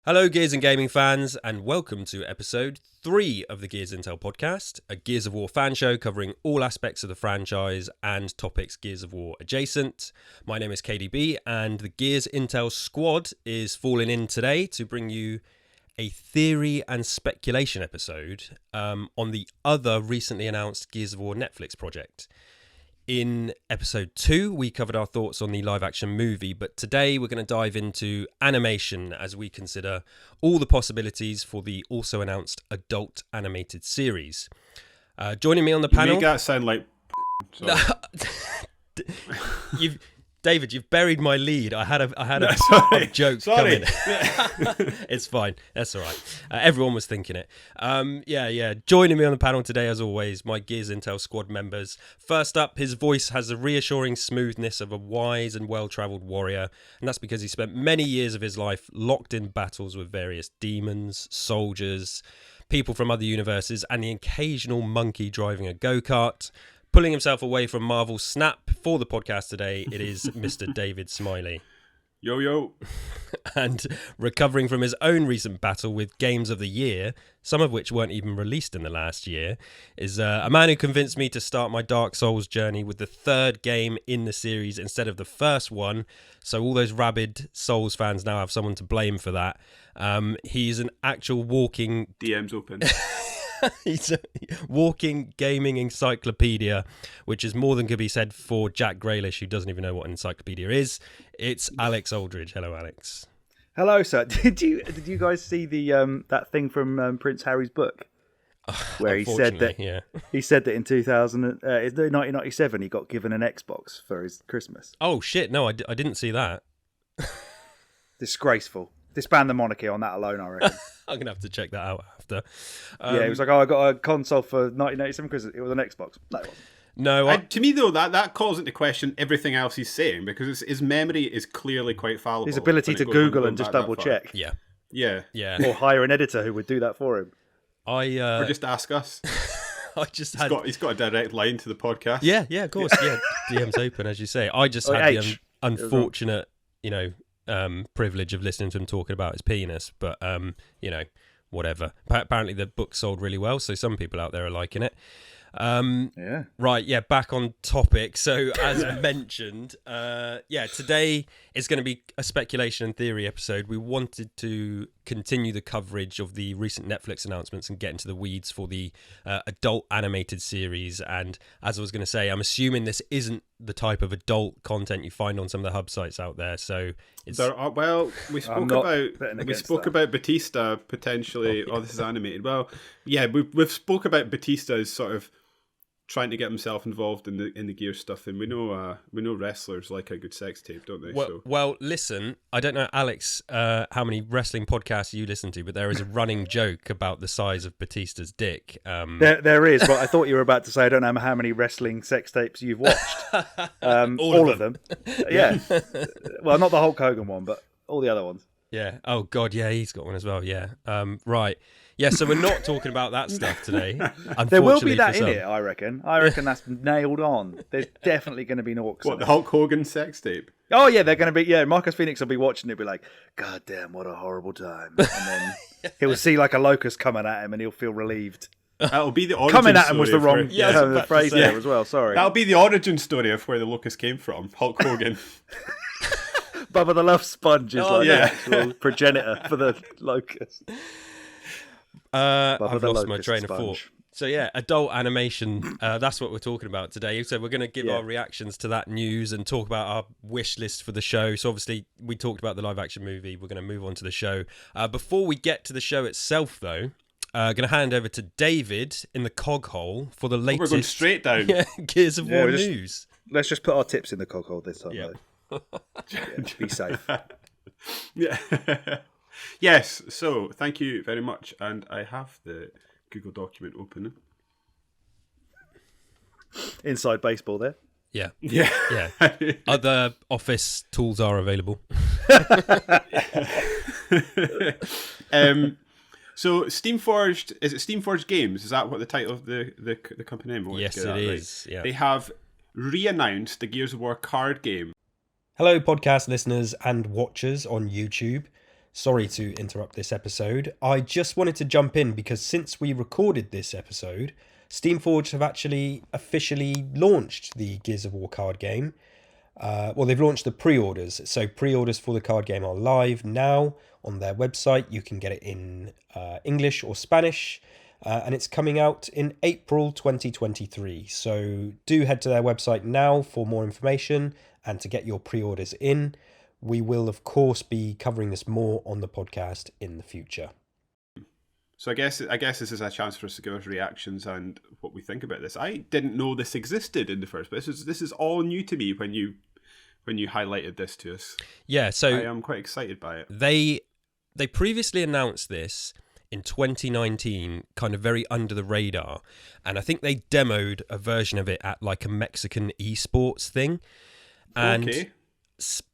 Hello, Gears and Gaming fans, and welcome to episode 3 of the Gears Intel podcast, a Gears of War fan show covering all aspects of the franchise and topics Gears of War adjacent. My name is KDB, and the Gears Intel squad is falling in today to bring you a theory and speculation episode on the other recently announced Gears of War Netflix project. In episode 2, we covered our thoughts on the live-action movie, but today we're going to dive into animation as we consider all the possibilities for the also announced adult animated series. Joining me on the panel... You make that sound like... David, you've buried my lead. I had a joke coming. It's fine. That's all right. Everyone was thinking it. Joining me on the panel today, as always, my Gears Intel squad members. First up, his voice has the reassuring smoothness of a wise and well-travelled warrior, and that's because he spent many years of his life locked in battles with various demons, soldiers, people from other universes, and the occasional monkey driving a go-kart. Pulling himself away from Marvel's snap for the podcast today, it is Mr. David Smiley. Yo, yo. And recovering from his own recent battle with games of the year, some of which weren't even released in the last year, is a man who convinced me to start my Dark Souls journey with the third game in the series instead of the first one. So all those rabid Souls fans now have someone to blame for that. He's an actual walking... DM's open. He's a walking gaming encyclopedia, which is more than could be said for Jack Grealish, who doesn't even know what an encyclopedia is. It's Alex Aldridge. Hello, Alex. Hello, sir. Did you guys see the that thing from Prince Harry's book, where he said that in 1997 he got given an Xbox for his Christmas? Oh shit! No, I didn't see that. Disgraceful. Disband the monarchy on that alone, I reckon. I'm going to have to check that out after. He was like, I got a console for 1987 because it was an Xbox. No, it wasn't. No, to me, though, that calls into question everything else he's saying, because his memory is clearly quite fallible. His ability to Google and just double-check. Yeah. Or hire an editor who would do that for him. Or just ask us. He's got a direct line to the podcast. Yeah, of course. Yeah, DM's open, as you say. I just had the unfortunate, privilege of listening to him talking about his penis, but whatever. Apparently the book sold really well, so some people out there are liking it. Back on topic. So as mentioned, today is going to be a speculation and theory episode. We wanted to continue the coverage of the recent Netflix announcements and get into the weeds for the adult animated series. And as I was going to say, I'm assuming this isn't the type of adult content you find on some of the hub sites out there. So it's we spoke about Batista potentially. This is animated. Well, yeah, we've spoke about Batista as sort of trying to get himself involved in the gear stuff, and we know wrestlers like a good sex tape, don't they? Well, listen, I don't know, Alex, how many wrestling podcasts you listen to, but there is a running joke about the size of Batista's dick. There is, but I thought you were about to say I don't know how many wrestling sex tapes you've watched. all of them. Yeah. Well, not the Hulk Hogan one, but all the other ones. Yeah. Oh God, yeah, he's got one as well. Yeah. Right. Yeah, so we're not talking about that stuff today. There will be that in it, I reckon. I reckon that's nailed on. There's definitely going to be Norks. What, the Hulk Hogan sex tape? Oh, yeah, they're going to be... Yeah, Marcus Phoenix will be watching it, be like, God damn, what a horrible time. And then he'll see like a locust coming at him and he'll feel relieved. That'll be the origin coming at him was the wrong the phrase there as well, sorry. That'll be the origin story of where the locust came from, Hulk Hogan. Bubba the Love Sponge is the actual progenitor for the locust. I've lost my train of thought. So yeah, adult animation, that's what we're talking about today. So we're going to give our reactions to that news and talk about our wish list for the show. So obviously we talked about the live action movie. We're going to move on to the show. Before we get to the show itself though, going to hand over to David in the Coghole for the latest... We're going straight down. Gears of War news. Let's just put our tips in the Coghole this time though. Be safe. Yeah. Yes, so thank you very much, and I have the Google document open. Inside baseball there. Yeah. Other office tools are available. So Steamforged, is it Steamforged Games? Is that what the title of the company name was? Yes, it is. Yeah. They have re-announced the Gears of War card game. Hello, podcast listeners and watchers on YouTube. Sorry to interrupt this episode. I just wanted to jump in because since we recorded this episode, Steamforged have actually officially launched the Gears of War card game. They've launched the pre-orders. So pre-orders for the card game are live now on their website. You can get it in English or Spanish. And it's coming out in April 2023. So do head to their website now for more information and to get your pre-orders in. We will, of course, be covering this more on the podcast in the future. So I guess this is a chance for us to give us reactions and what we think about this. I didn't know this existed in the first place. This is all new to me when you highlighted this to us. Yeah, so I am quite excited by it. They previously announced this in 2019, kind of very under the radar, and I think they demoed a version of it at like a Mexican esports thing. And okay.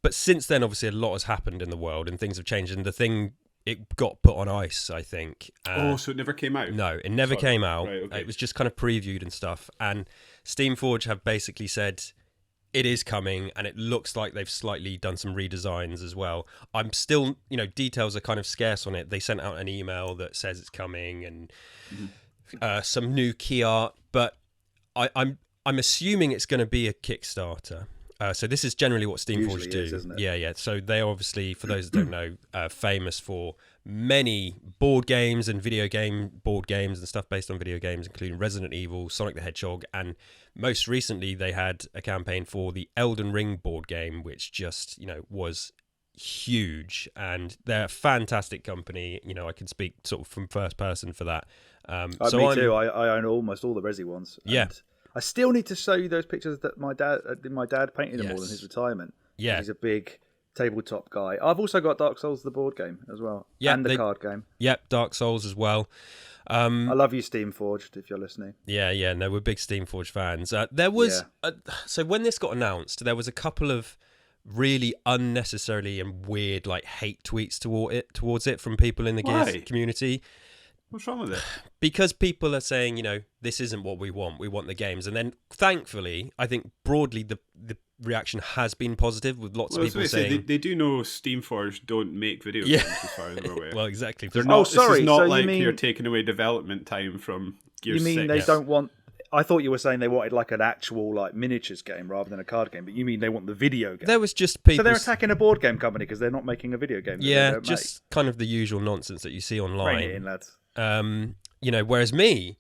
But since then, obviously, a lot has happened in the world and things have changed. And the thing, it got put on ice, I think. So it never came out? No, it never came out. Right, okay. It was just kind of previewed and stuff. And Steamforged have basically said it is coming, and it looks like they've slightly done some redesigns as well. I'm still, details are kind of scarce on it. They sent out an email that says it's coming and some new key art, but I'm assuming it's going to be a Kickstarter. So this is generally what Steamforged do. Isn't it? Yeah. So they obviously, for those that don't know, famous for many board games and video game board games and stuff based on video games, including Resident Evil, Sonic the Hedgehog, and most recently they had a campaign for the Elden Ring board game, which just, was huge. And they're a fantastic company. I can speak sort of from first person for that. Me too. I own almost all the Resi ones. Yeah. I still need to show you those pictures that my dad painted them all in his retirement. Yeah, he's a big tabletop guy. I've also got Dark Souls, the board game, as well, and the card game. Yep, Dark Souls as well. I love you, Steamforged, if you're listening. Yeah. No, we're big Steamforged fans. There was so when this got announced, there was a couple of really unnecessarily and weird hate tweets towards it from people in the Gears community. What's wrong with it? Because people are saying, this isn't what we want. We want the games. And then, thankfully, I think broadly the reaction has been positive with lots of people saying... They do know Steamforged don't make video games as far as we're aware. Well, exactly. They're not, sorry. This is not so like you mean, you're taking away development time from Gears 6. You mean they don't want... I thought you were saying they wanted an actual miniatures game rather than a card game, but you mean they want the video game? There was just people... So they're attacking a board game company because they're not making a video game. Yeah, just kind of the usual nonsense that you see online. Bring it in, lads. Whereas me,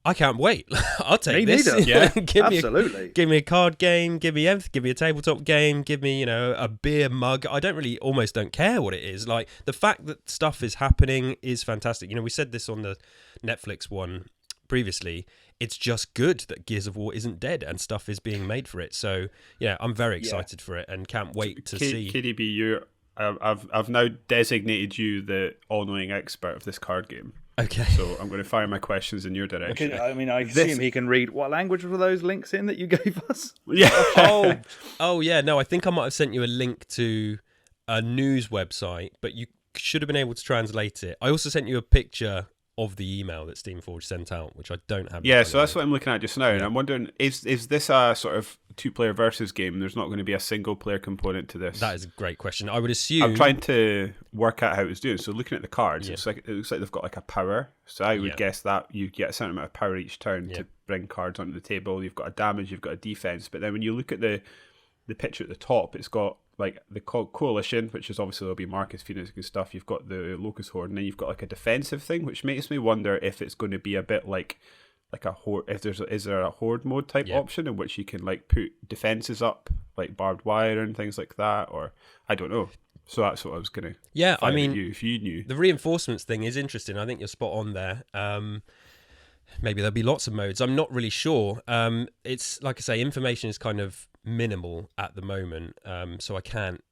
I can't wait. I'll take me this. Neither. Yeah, Absolutely. Give me a card game. Give me everything. Give me a tabletop game. Give me, a beer mug. I almost don't care what it is. Like the fact that stuff is happening is fantastic. We said this on the Netflix one previously. It's just good that Gears of War isn't dead and stuff is being made for it. So yeah, I'm very excited for it and can't wait to see. KDB, I've now designated you the all-knowing expert of this card game. Okay. So I'm going to fire my questions in your direction. I assume he can read. What language were those links in that you gave us? Yeah. Oh yeah. No, I think I might have sent you a link to a news website, but you should have been able to translate it. I also sent you a picture of the email that Steamforged sent out, which I don't have. Yeah, so that's what I'm looking at just now, and I'm wondering, is this a sort of two-player versus game? There's not going to be a single-player component to this. That is a great question. I would assume... I'm trying to work out how it's doing. So looking at the cards, it looks like they've got a power. So I would guess that you get a certain amount of power each turn to bring cards onto the table. You've got a damage, you've got a defense. But then when you look at the picture at the top, it's got the Coalition, which is obviously there'll be Marcus Phoenix and stuff. You've got the Locust Horde, and then you've got a defensive thing, which makes me wonder if it's going to be a bit like a horde. If is there a horde mode type option in which you can put defenses up, like barbed wire and things like that, or I don't know. So that's what I was going to. Yeah, I mean, if you knew, the reinforcements thing is interesting. I think you're spot on there. Maybe there'll be lots of modes. I'm not really sure. It's like I say, information is kind of minimal at the moment, so I can't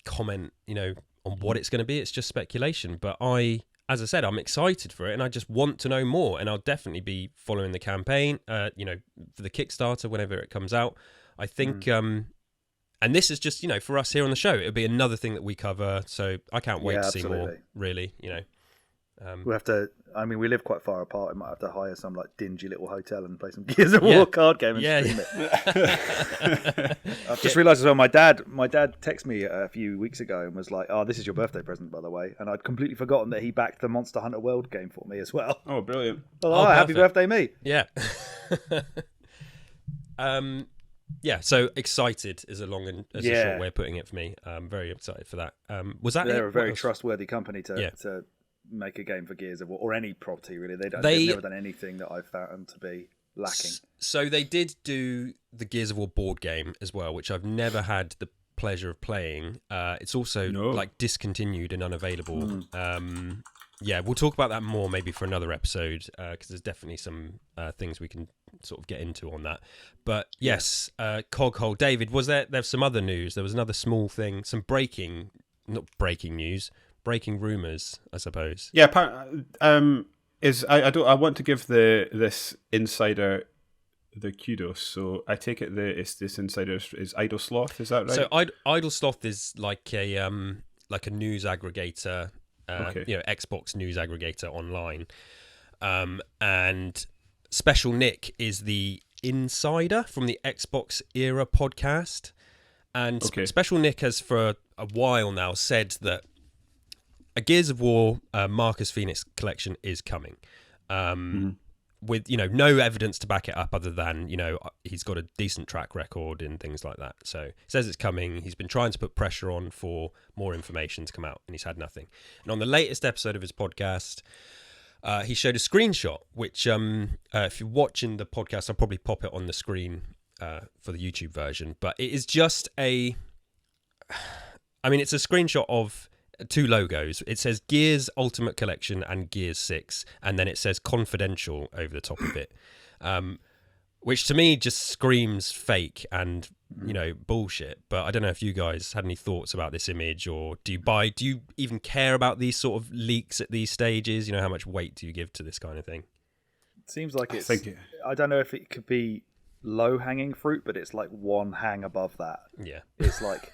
comment, on what it's going to be. It's just speculation. But as I said, I'm excited for it, and I just want to know more. And I'll definitely be following the campaign, for the Kickstarter whenever it comes out. I think, and this is just, for us here on the show, it'll be another thing that we cover. So I can't wait to see more. Really, We'll have to. I mean, we live quite far apart. We might have to hire some like dingy little hotel and play some Gears of War card game and stream it. I've just realised as well. My dad texted me a few weeks ago and was like, "Oh, this is your birthday present, by the way." And I'd completely forgotten that he backed the Monster Hunter World game for me as well. Oh, brilliant! Well, happy birthday, me! Yeah. Yeah, so excited is a long and a short way of putting it for me. I'm very excited for that. Was that They're a very trustworthy company to make a game for Gears of War, or any property really. They've never done anything that I've found to be lacking. So they did do the Gears of War board game as well, which I've never had the pleasure of playing. It's also like discontinued and unavailable. Yeah, we'll talk about that more maybe for another episode, because there's definitely some things we can sort of get into on that. But yes, Coghole. David, there's some other news? There was another small thing, some breaking rumours, I suppose. Yeah, I want to give this insider the kudos. So I take it this insider is Idle Sloth. Is that right? So Idle Sloth is like a news aggregator. Xbox news aggregator online, and Special Nick is the insider from the Xbox Era podcast, and Special Nick has for a while now said that a Gears of War Marcus Phoenix collection is coming, with no evidence to back it up other than he's got a decent track record and things like that. So he says it's coming. He's been trying to put pressure on for more information to come out, and he's had nothing. And on the latest episode of his podcast, he showed a screenshot, which if you're watching the podcast, I'll probably pop it on the screen for the YouTube version. But it is just it's a screenshot of two logos. It says Gears Ultimate Collection and Gears 6, and then it says confidential over the top of it, which to me just screams fake and bullshit. But I don't know if you guys had any thoughts about this image, or do you even care about these sort of leaks at these stages? How much weight do you give to this kind of thing? It seems like I don't know if it could be low hanging fruit, but it's like one hang above that. Yeah, it's like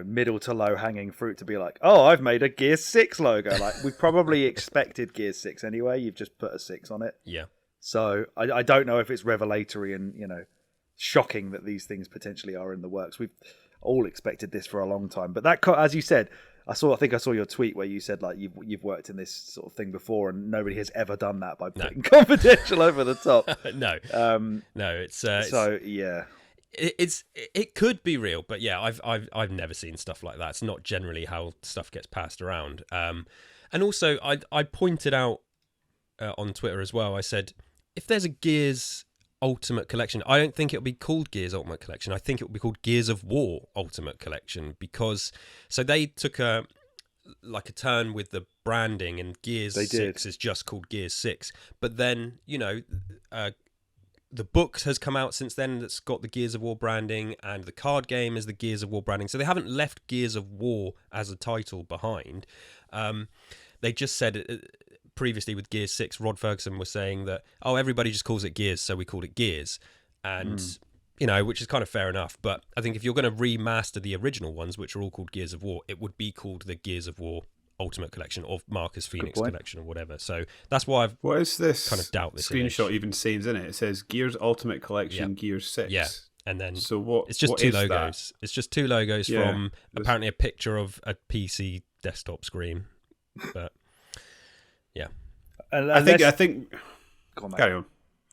middle to low hanging fruit to be like, oh, I've made a Gears 6 logo. Like, we probably expected Gears 6 anyway. You've just put a 6 on it. Yeah. So I don't know if it's revelatory and, shocking that these things potentially are in the works. We've all expected this for a long time. But that, as you said, I think I saw your tweet where you said like you've worked in this sort of thing before, and nobody has ever done that by putting confidential over the top. No. No, it's so yeah. It could be real, but yeah, I've never seen stuff like that. It's not generally how stuff gets passed around. And also I pointed out on Twitter as well. I said, if there's a Gears Ultimate Collection, I don't think it'll be called Gears Ultimate Collection. I think it will be called Gears of War Ultimate Collection, because so they took a turn with the branding, and Gears 6 is just called Gears 6. But then the book has come out since then that's got the Gears of War branding, and the card game is the Gears of War branding. So they haven't left Gears of War as a title behind. They just said previously with Gears 6, Rod Ferguson was saying that, everybody just calls it Gears, so we called it Gears. And, which is kind of fair enough. But I think if you're going to remaster the original ones, which are all called Gears of War, it would be called the Gears of War Ultimate Collection or Marcus Phoenix Collection or whatever. So that's why what is this kind of doubt this screenshot image. Even saying in it? It says Gears Ultimate Collection, Gears 6. Yeah. And then it's just two logos. That? It's just two logos from apparently a picture of a PC desktop screen. But yeah. I think carry on.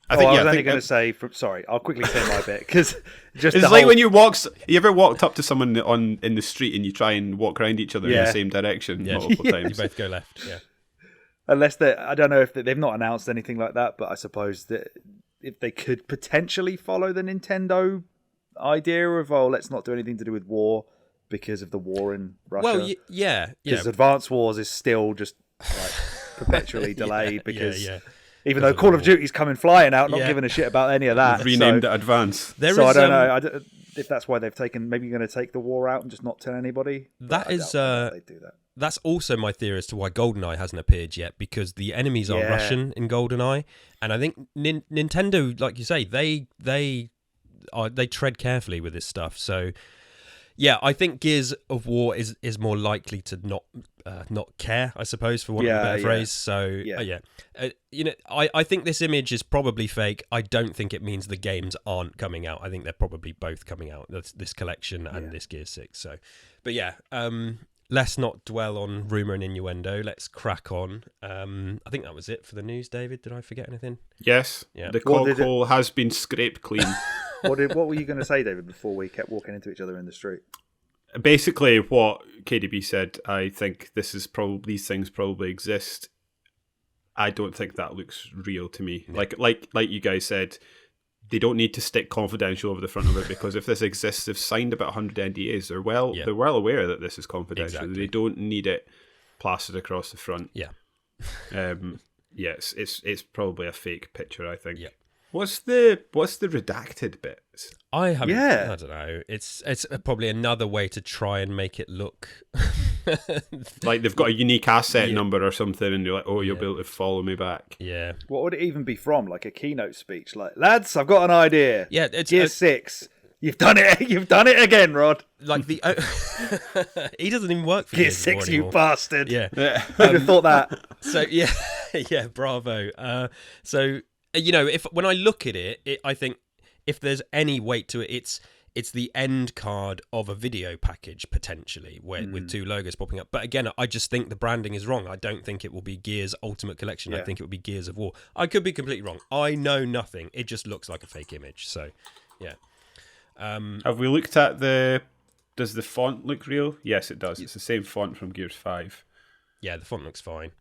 I was only going to say. Sorry, I'll quickly say my bit, because it's like when you ever walked up to someone in the street and you try and walk around each other in the same direction multiple times. You both go left. Yeah. Unless I don't know if they've not announced anything like that, but I suppose that if they could potentially follow the Nintendo idea of let's not do anything to do with war because of the war in Russia. Well, yeah. Because Advance Wars is still just like perpetually delayed because. Even though Call of Duty's coming flying out, not giving a shit about any of that. Renamed it Advance. I don't know if that's why they've taken. Maybe you're going to take the war out and just not tell anybody. That is. They do that. That's also my theory as to why GoldenEye hasn't appeared yet, because the enemies are Russian in GoldenEye, and I think Nintendo, like you say, they tread carefully with this stuff. So Yeah, I think Gears of War is more likely to not care, I suppose, for want of a better phrase. So I think this image is probably fake. I don't think it means the games aren't coming out. I think they're probably both coming out. This collection and this Gears 6. So, but yeah, let's not dwell on rumor and innuendo. Let's crack on. I think that was it for the news. David, did I forget anything? Yes. Yeah. The Coghole has been scraped clean. What were you going to say, David, before we kept walking into each other in the street? Basically, what KDB said, I think these things probably exist. I don't think that looks real to me. No. Like you guys said, they don't need to stick confidential over the front of it, because if this exists, they've signed about 100 NDAs. They're well aware that this is confidential. Exactly. They don't need it plastered across the front. Yeah. Yes, it's probably a fake picture, I think. Yeah. What's the redacted bit? I don't know. It's probably another way to try and make it look like they've got a unique asset number or something, and you're like, oh, you'll be able to follow me back. Yeah. What would it even be from? Like a keynote speech? Like, lads, I've got an idea. Yeah, it's Gear 6. You've done it. You've done it again, Rod. Like the he doesn't even work for Gear 6, you bastard. Yeah. Who'd have thought that? So yeah, bravo. So when I look at it, I think if there's any weight to it, it's the end card of a video package potentially, with two logos popping up. But again, I just think the branding is wrong. I don't think it will be Gears Ultimate Collection. I think it will be Gears of War. I could be completely wrong. I know nothing. It just looks like a fake image. So, yeah. Have we looked at does the font look real? Yes, it does. It's the same font from Gears 5. Yeah, the font looks fine.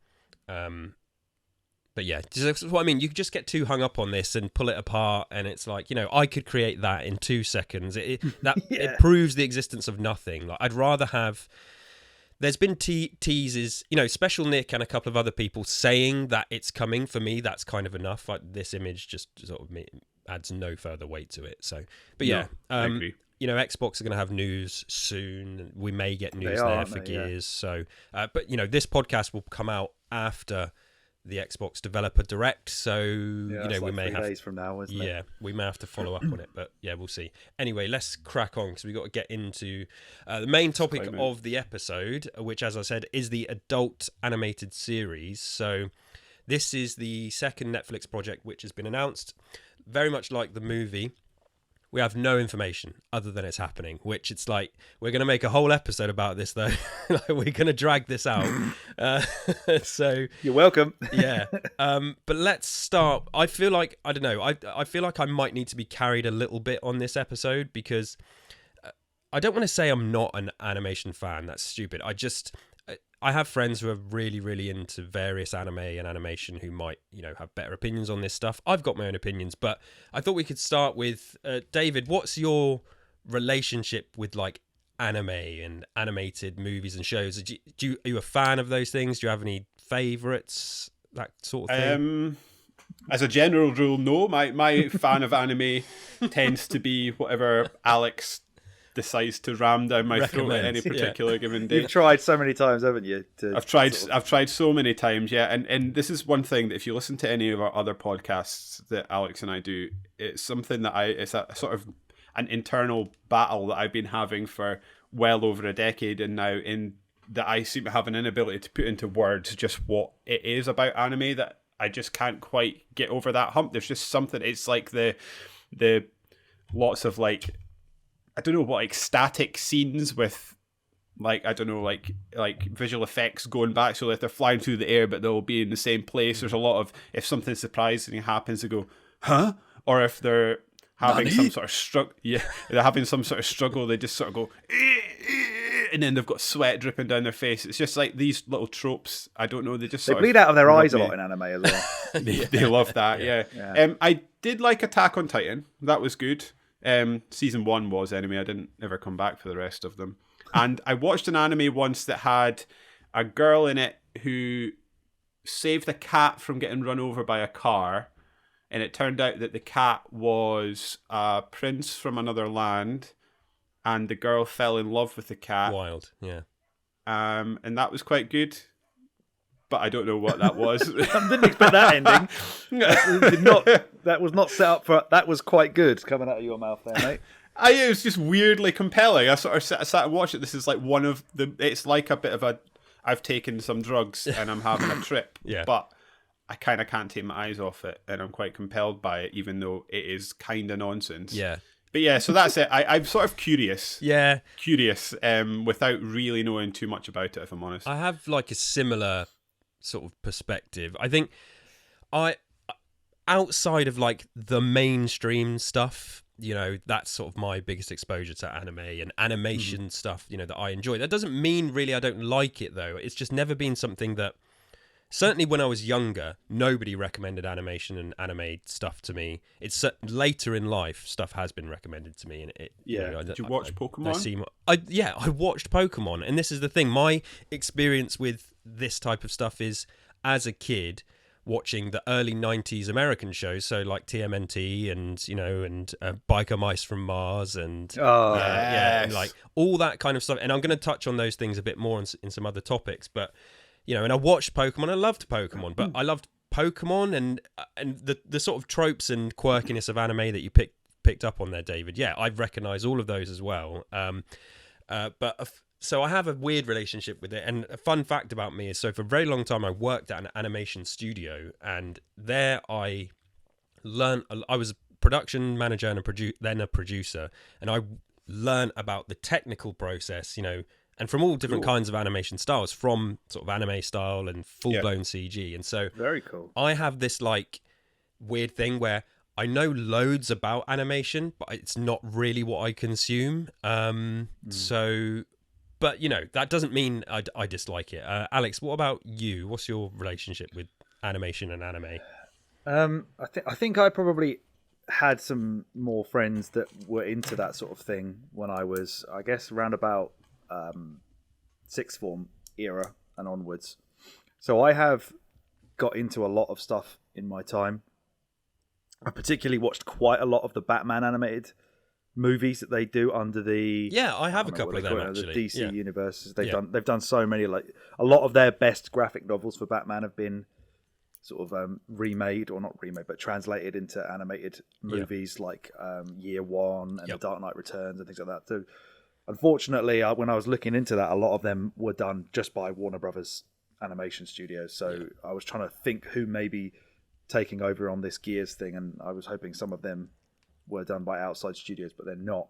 But yeah, that's what I mean. You just get too hung up on this and pull it apart, and it's like, I could create that in 2 seconds. It proves the existence of nothing. Like, I'd rather have. There's been teases, Special Nick and a couple of other people saying that it's coming. For me, that's kind of enough. Like, this image just sort of adds no further weight to it. So, but yeah, I agree. Xbox are going to have news soon. We may get news there for Gears. So, but this podcast will come out after the Xbox Developer Direct, so we may have 3 days from now, isn't it? Yeah, we may have to follow up on it, but yeah, we'll see. Anyway, let's crack on, because we've got to get into the main topic of the episode, which, as I said, is the adult animated series. So this is the second Netflix project which has been announced. Very much like the movie, we have no information other than it's happening, which it's like, we're going to make a whole episode about this, though. Like, we're going to drag this out. So you're welcome. Yeah. But let's start. I feel like, I don't know, I feel like I might need to be carried a little bit on this episode, because I don't want to say I'm not an animation fan. That's stupid. I have friends who are really, really into various anime and animation who might, have better opinions on this stuff. I've got my own opinions, but I thought we could start with David. What's your relationship with like anime and animated movies and shows? Are you a fan of those things? Do you have any favorites? That sort of thing. As a general rule, no. My fan of anime tends to be whatever Alex decides to ram down my throat at any particular given day. You've tried so many times, haven't you? I've tried so many times, yeah. And this is one thing that if you listen to any of our other podcasts that Alex and I do, it's something that it's a sort of an internal battle that I've been having for well over a decade, and now that I seem to have an inability to put into words just what it is about anime, that I just can't quite get over that hump. There's just something. It's like the lots of like, I don't know what, like static scenes with like, I don't know, like visual effects going back, so that they're flying through the air but they'll be in the same place. There's a lot of, if something surprising happens, they go, huh? Or if they're having some sort of they're having some sort of struggle, they just sort of go, and then they've got sweat dripping down their face. It's just like these little tropes. I don't know, they bleed out of their eyes a lot in anime as well. They love that, yeah. I did like Attack on Titan. That was good. Season 1 was, anyway. I didn't ever come back for the rest of them. And I watched an anime once that had a girl in it who saved a cat from getting run over by a car, and it turned out that the cat was a prince from another land, and the girl fell in love with the cat. Wild, yeah. And that was quite good, but I don't know what that was. I didn't expect that ending. That was not set up for. That was quite good coming out of your mouth there, mate. It was just weirdly compelling. I sort of sat and watched it. This is like it's like a bit of a, I've taken some drugs and I'm having a trip. Yeah. But I kind of can't take my eyes off it, and I'm quite compelled by it, even though it is kind of nonsense. Yeah. But yeah, so that's it. I'm sort of curious. Yeah. Curious, without really knowing too much about it, if I'm honest. I have like a similar sort of perspective. I think outside of like the mainstream stuff, that's sort of my biggest exposure to anime and animation stuff, that I enjoy. That doesn't mean really I don't like it, though. It's just never been something that, certainly when I was younger, nobody recommended animation and anime stuff to me. It's later in life, stuff has been recommended to me. And Did you watch Pokemon? I watched Pokemon. And this is the thing. My experience with this type of stuff is, as a kid, watching the early 90s American shows, so like TMNT and Biker Mice from Mars and and like all that kind of stuff. And I'm going to touch on those things a bit more in some other topics, but and I watched Pokemon. I loved Pokemon, but I loved Pokemon and the sort of tropes and quirkiness of anime that you picked up on there, David. Yeah, I recognise all of those as well. So I have a weird relationship with it. And a fun fact about me is, so for a very long time, I worked at an animation studio, and there I learned. I was a production manager and then a producer, and I learned about the technical process, and from all different kinds of animation styles, from sort of anime style and full-blown CG. And so very cool. I have this like weird thing where I know loads about animation, but it's not really what I consume. But that doesn't mean I dislike it. Alex, what about you? What's your relationship with animation and anime? I think I probably had some more friends that were into that sort of thing when I was, I guess, around about sixth form era and onwards. So I have got into a lot of stuff in my time. I particularly watched quite a lot of the Batman animated movies that they do under the I have a couple of them actually. The DC universes. They've done so many. Like a lot of their best graphic novels for Batman have been sort of remade, or not remade, but translated into animated movies like Year One and The Dark Knight Returns and things like that. So unfortunately, when I was looking into that, a lot of them were done just by Warner Brothers Animation Studios. So I was trying to think who may be taking over on this Gears thing, and I was hoping some of them were done by outside studios, but they're not.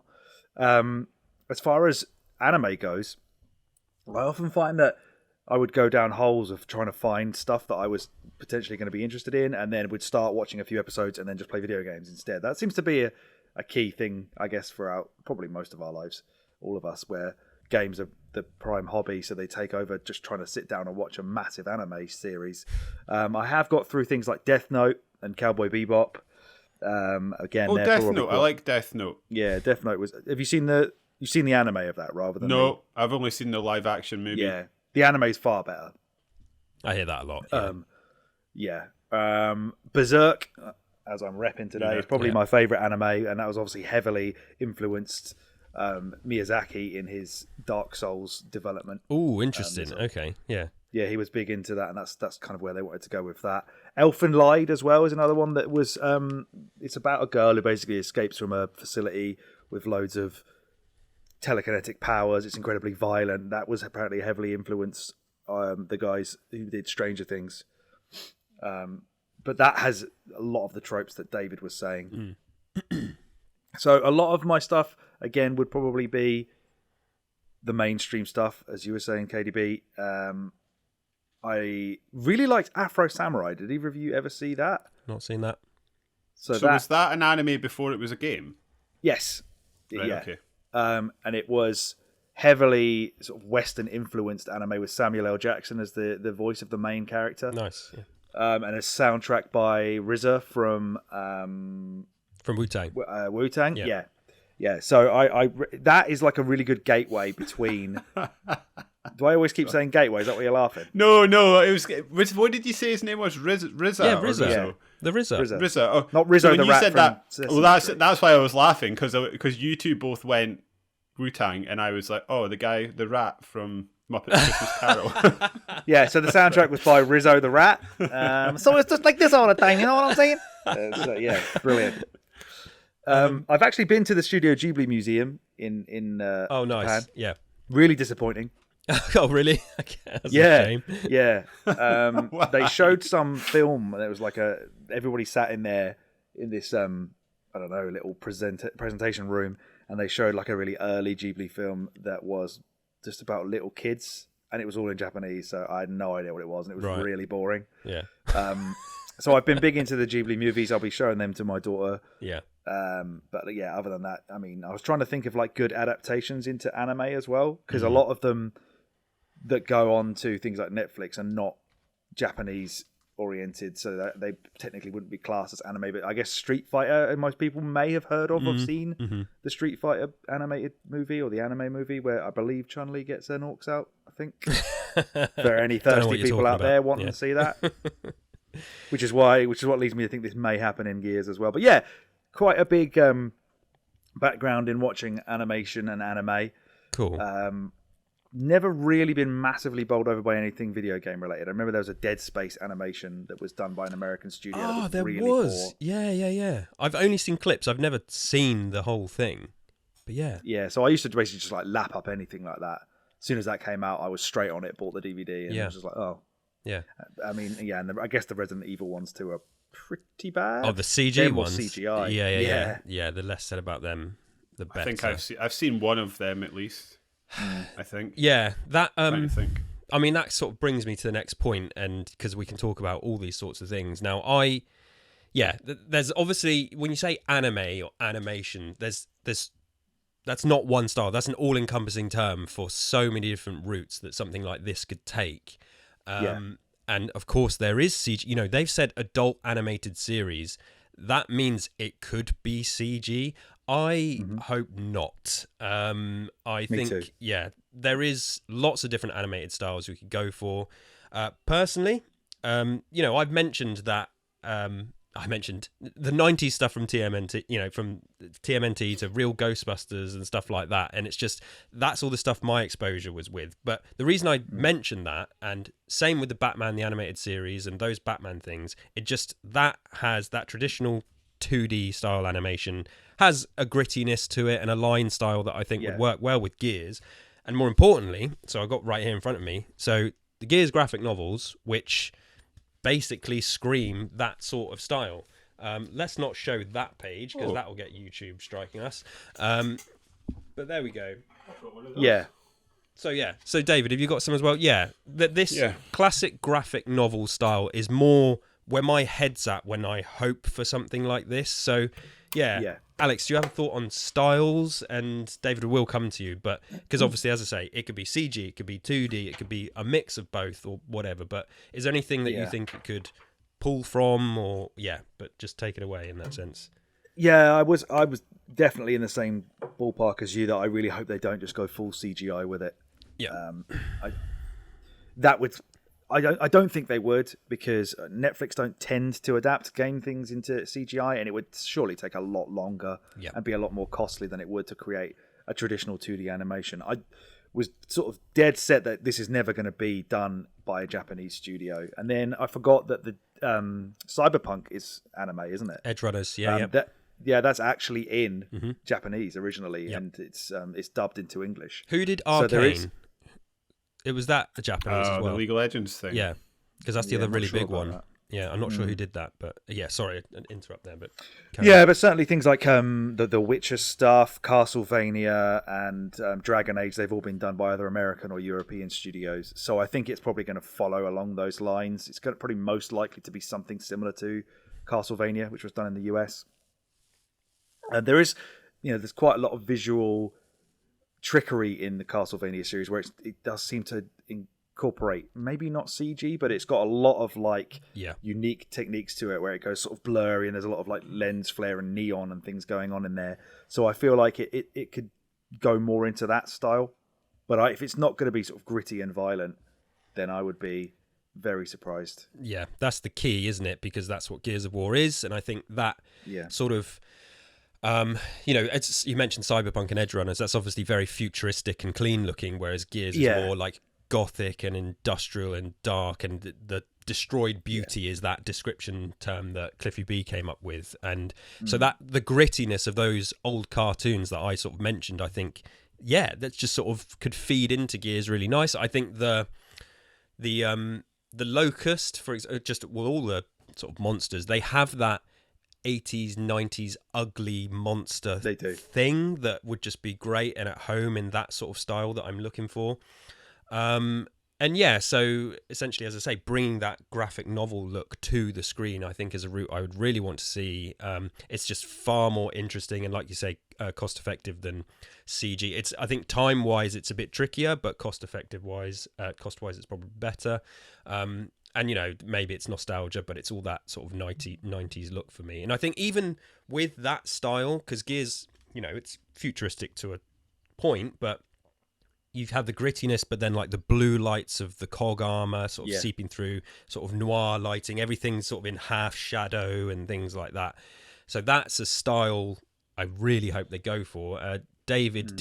As far as anime goes, I often find that I would go down holes of trying to find stuff that I was potentially going to be interested in, and then would start watching a few episodes and then just play video games instead. That seems to be a key thing, I guess, for probably most of our lives, all of us, where games are the prime hobby, so they take over just trying to sit down and watch a massive anime series. I have got through things like Death Note and Cowboy Bebop. Again, Death Note. I like Death Note. Yeah, Death Note was. Have you seen the anime of that rather than? No, I've only seen the live action movie. Yeah, the anime is far better. I hear that a lot. Berserk, as I'm repping today, is probably my favorite anime, and that was obviously heavily influenced Miyazaki in his Dark Souls development. Oh, interesting. Okay, yeah. Yeah, he was big into that, and that's kind of where they wanted to go with that. Elfen Lied as well is another one that was. It's about a girl who basically escapes from a facility with loads of telekinetic powers. It's incredibly violent. That was apparently heavily influenced the guys who did Stranger Things. But that has a lot of the tropes that David was saying. So a lot of my stuff, again, would probably be the mainstream stuff, as you were saying, KDB. I really liked Afro Samurai. Did either of you ever see that? Not seen that. So was that an anime before it was a game? Yes. Right, okay. And it was heavily sort of Western influenced anime with Samuel L. Jackson as the voice of the main character. Nice. Yeah. And a soundtrack by RZA from Wu-Tang. Wu-Tang, yeah. So I that is like a really good gateway between. Do I always keep saying gateway? Is that why you're laughing? No. It was. What did you say his name was? RZA. Yeah, RZA. Yeah. The RZA. RZA. Oh, not Rizzo. So when you said that, that's why I was laughing because you two both went Wu-Tang, and I was like, oh, the rat from Muppet Christmas Carol. Yeah. So the soundtrack was by Rizzo the Rat. So it's just like this all the time. You know what I'm saying? Yeah, brilliant. I've actually been to the Studio Ghibli Museum in oh, nice. Japan. Yeah. Really disappointing. Oh, really? That's yeah, a shame. Yeah. They showed some film, and it was like everybody sat in there in this I don't know, little presentation room, and they showed like a really early Ghibli film that was just about little kids, and it was all in Japanese, so I had no idea what it was, and it was really boring. Yeah. So I've been big into the Ghibli movies. I'll be showing them to my daughter. Yeah. But yeah, other than that, I mean, I was trying to think of like good adaptations into anime as well, because a lot of them that go on to things like Netflix are not Japanese oriented, so that they technically wouldn't be classed as anime. But I guess Street Fighter, most people may have heard of or seen the Street Fighter animated movie or the anime movie, where I believe Chun-Li gets her orcs out. I think. If there are any thirsty people out there wanting to see that, which is what leads me to think this may happen in Gears as well. But yeah, quite a big background in watching animation and anime. Cool. Never really been massively bowled over by anything video game related. I remember there was a Dead Space animation that was done by an American studio. Oh, there really was. poor. Yeah. I've only seen clips. I've never seen the whole thing. But yeah. Yeah, so I used to basically just like lap up anything like that. As soon as that came out, I was straight on it, bought the DVD, and I was just like, oh. Yeah. I mean, yeah, and I guess the Resident Evil ones too are pretty bad. Oh, the CG They're more ones? CGI. Yeah, the less said about them, the better. I think I've seen one of them at least. I think. Yeah, that. I think. I mean, that sort of brings me to the next point, and because we can talk about all these sorts of things now. There's obviously, when you say anime or animation, there's that's not one style. That's an all-encompassing term for so many different routes that something like this could take. And of course, there is CG. You know, they've said adult animated series. That means it could be CG. I hope not. I think, too. Yeah, there is lots of different animated styles we could go for. Personally, I've mentioned that. I mentioned the 90s stuff from TMNT, from TMNT to Real Ghostbusters and stuff like that. And it's just, that's all the stuff my exposure was with. But the reason I mentioned that, and same with the Batman, the animated series and those Batman things, that has that traditional 2D style animation, has a grittiness to it and a line style that I think would work well with Gears. And more importantly, so I've got right here in front of me, so the Gears graphic novels, which basically scream that sort of style. Let's not show that page because that will get YouTube striking us. But there we go. Yeah. So David, have you got some as well? Yeah. This classic graphic novel style is more where my head's at when I hope for something like this. So yeah. Alex, do you have a thought on styles? And David, will come to you, but because obviously, as I say, it could be CG, it could be 2D, it could be a mix of both or whatever. But is there anything that you think it could pull from, or but just take it away in that sense? Yeah, I was definitely in the same ballpark as you, that I really hope they don't just go full CGI with it. Yeah, I don't think they would, because Netflix don't tend to adapt game things into CGI, and it would surely take a lot longer and be a lot more costly than it would to create a traditional 2D animation. I was sort of dead set that this is never going to be done by a Japanese studio. And then I forgot that the Cyberpunk is anime, isn't it? Edge Runners, that's actually in Japanese originally, and it's dubbed into English. Who did Arcane? It was that Japanese as well. The League of Legends thing. Yeah, because that's the other really big one. That. Yeah, I'm not sure who did that, but sorry, an interrupt there, but but certainly things like the Witcher stuff, Castlevania, and Dragon Age, they've all been done by either American or European studios. So I think it's probably going to follow along those lines. It's going to probably most likely to be something similar to Castlevania, which was done in the US. And there is, there's quite a lot of visual trickery in the Castlevania series where it does seem to incorporate, maybe not CG, but it's got a lot of unique techniques to it, where it goes sort of blurry and there's a lot of like lens flare and neon and things going on in there. So I feel like it could go more into that style. But if it's not going to be sort of gritty and violent, then I would be very surprised. Yeah, that's the key, isn't it? Because that's what Gears of War is, and I think that sort of you mentioned Cyberpunk and Edge Runners. That's obviously very futuristic and clean looking, whereas Gears is more like gothic and industrial and dark, and the destroyed beauty is that description term that Cliffy B came up with. And so that the grittiness of those old cartoons that I sort of mentioned, I think, that's just sort of could feed into Gears really nice. I think the Locust, for example, just with all the sort of monsters, they have that 80s 90s ugly monster thing that would just be great and at home in that sort of style that I'm looking for. So essentially, as I say, bringing that graphic novel look to the screen, I think, is a route I would really want to see. It's just far more interesting and, like you say, cost effective than CG. I think time wise it's a bit trickier, but cost wise it's probably better. And, maybe it's nostalgia, but it's all that sort of 90s look for me. And I think even with that style, because Gears, it's futuristic to a point, but you have the grittiness, but then like the blue lights of the cog armor sort of seeping through, sort of noir lighting, everything's sort of in half shadow and things like that. So that's a style I really hope they go for. David,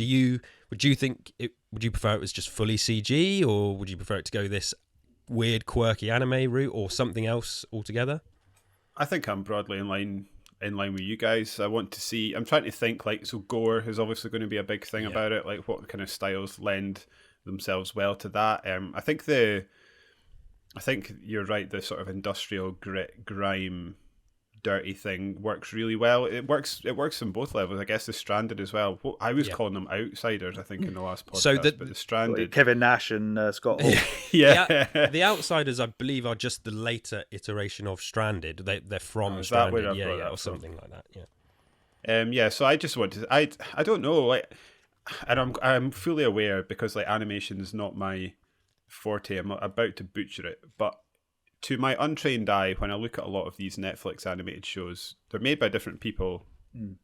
would you prefer it was just fully CG, or would you prefer it to go this weird quirky anime route or something else altogether? I think I'm broadly in line with you guys. I'm trying to think, like, so gore is obviously going to be a big thing about it, like what kind of styles lend themselves well to that. I think you're right, the sort of industrial grit, grime, dirty thing works really well. It works on both levels. I guess the Stranded as well. I was calling them outsiders, I think, in the last podcast. But the Stranded, Kevin Nash and Scott Hall. The outsiders, I believe, are just the later iteration of Stranded. They're from Stranded, or something like that. So I just want to. I don't know, like, and I'm fully aware, because like animation is not my forte. I'm about to butcher it, but to my untrained eye, when I look at a lot of these Netflix animated shows, they're made by different people,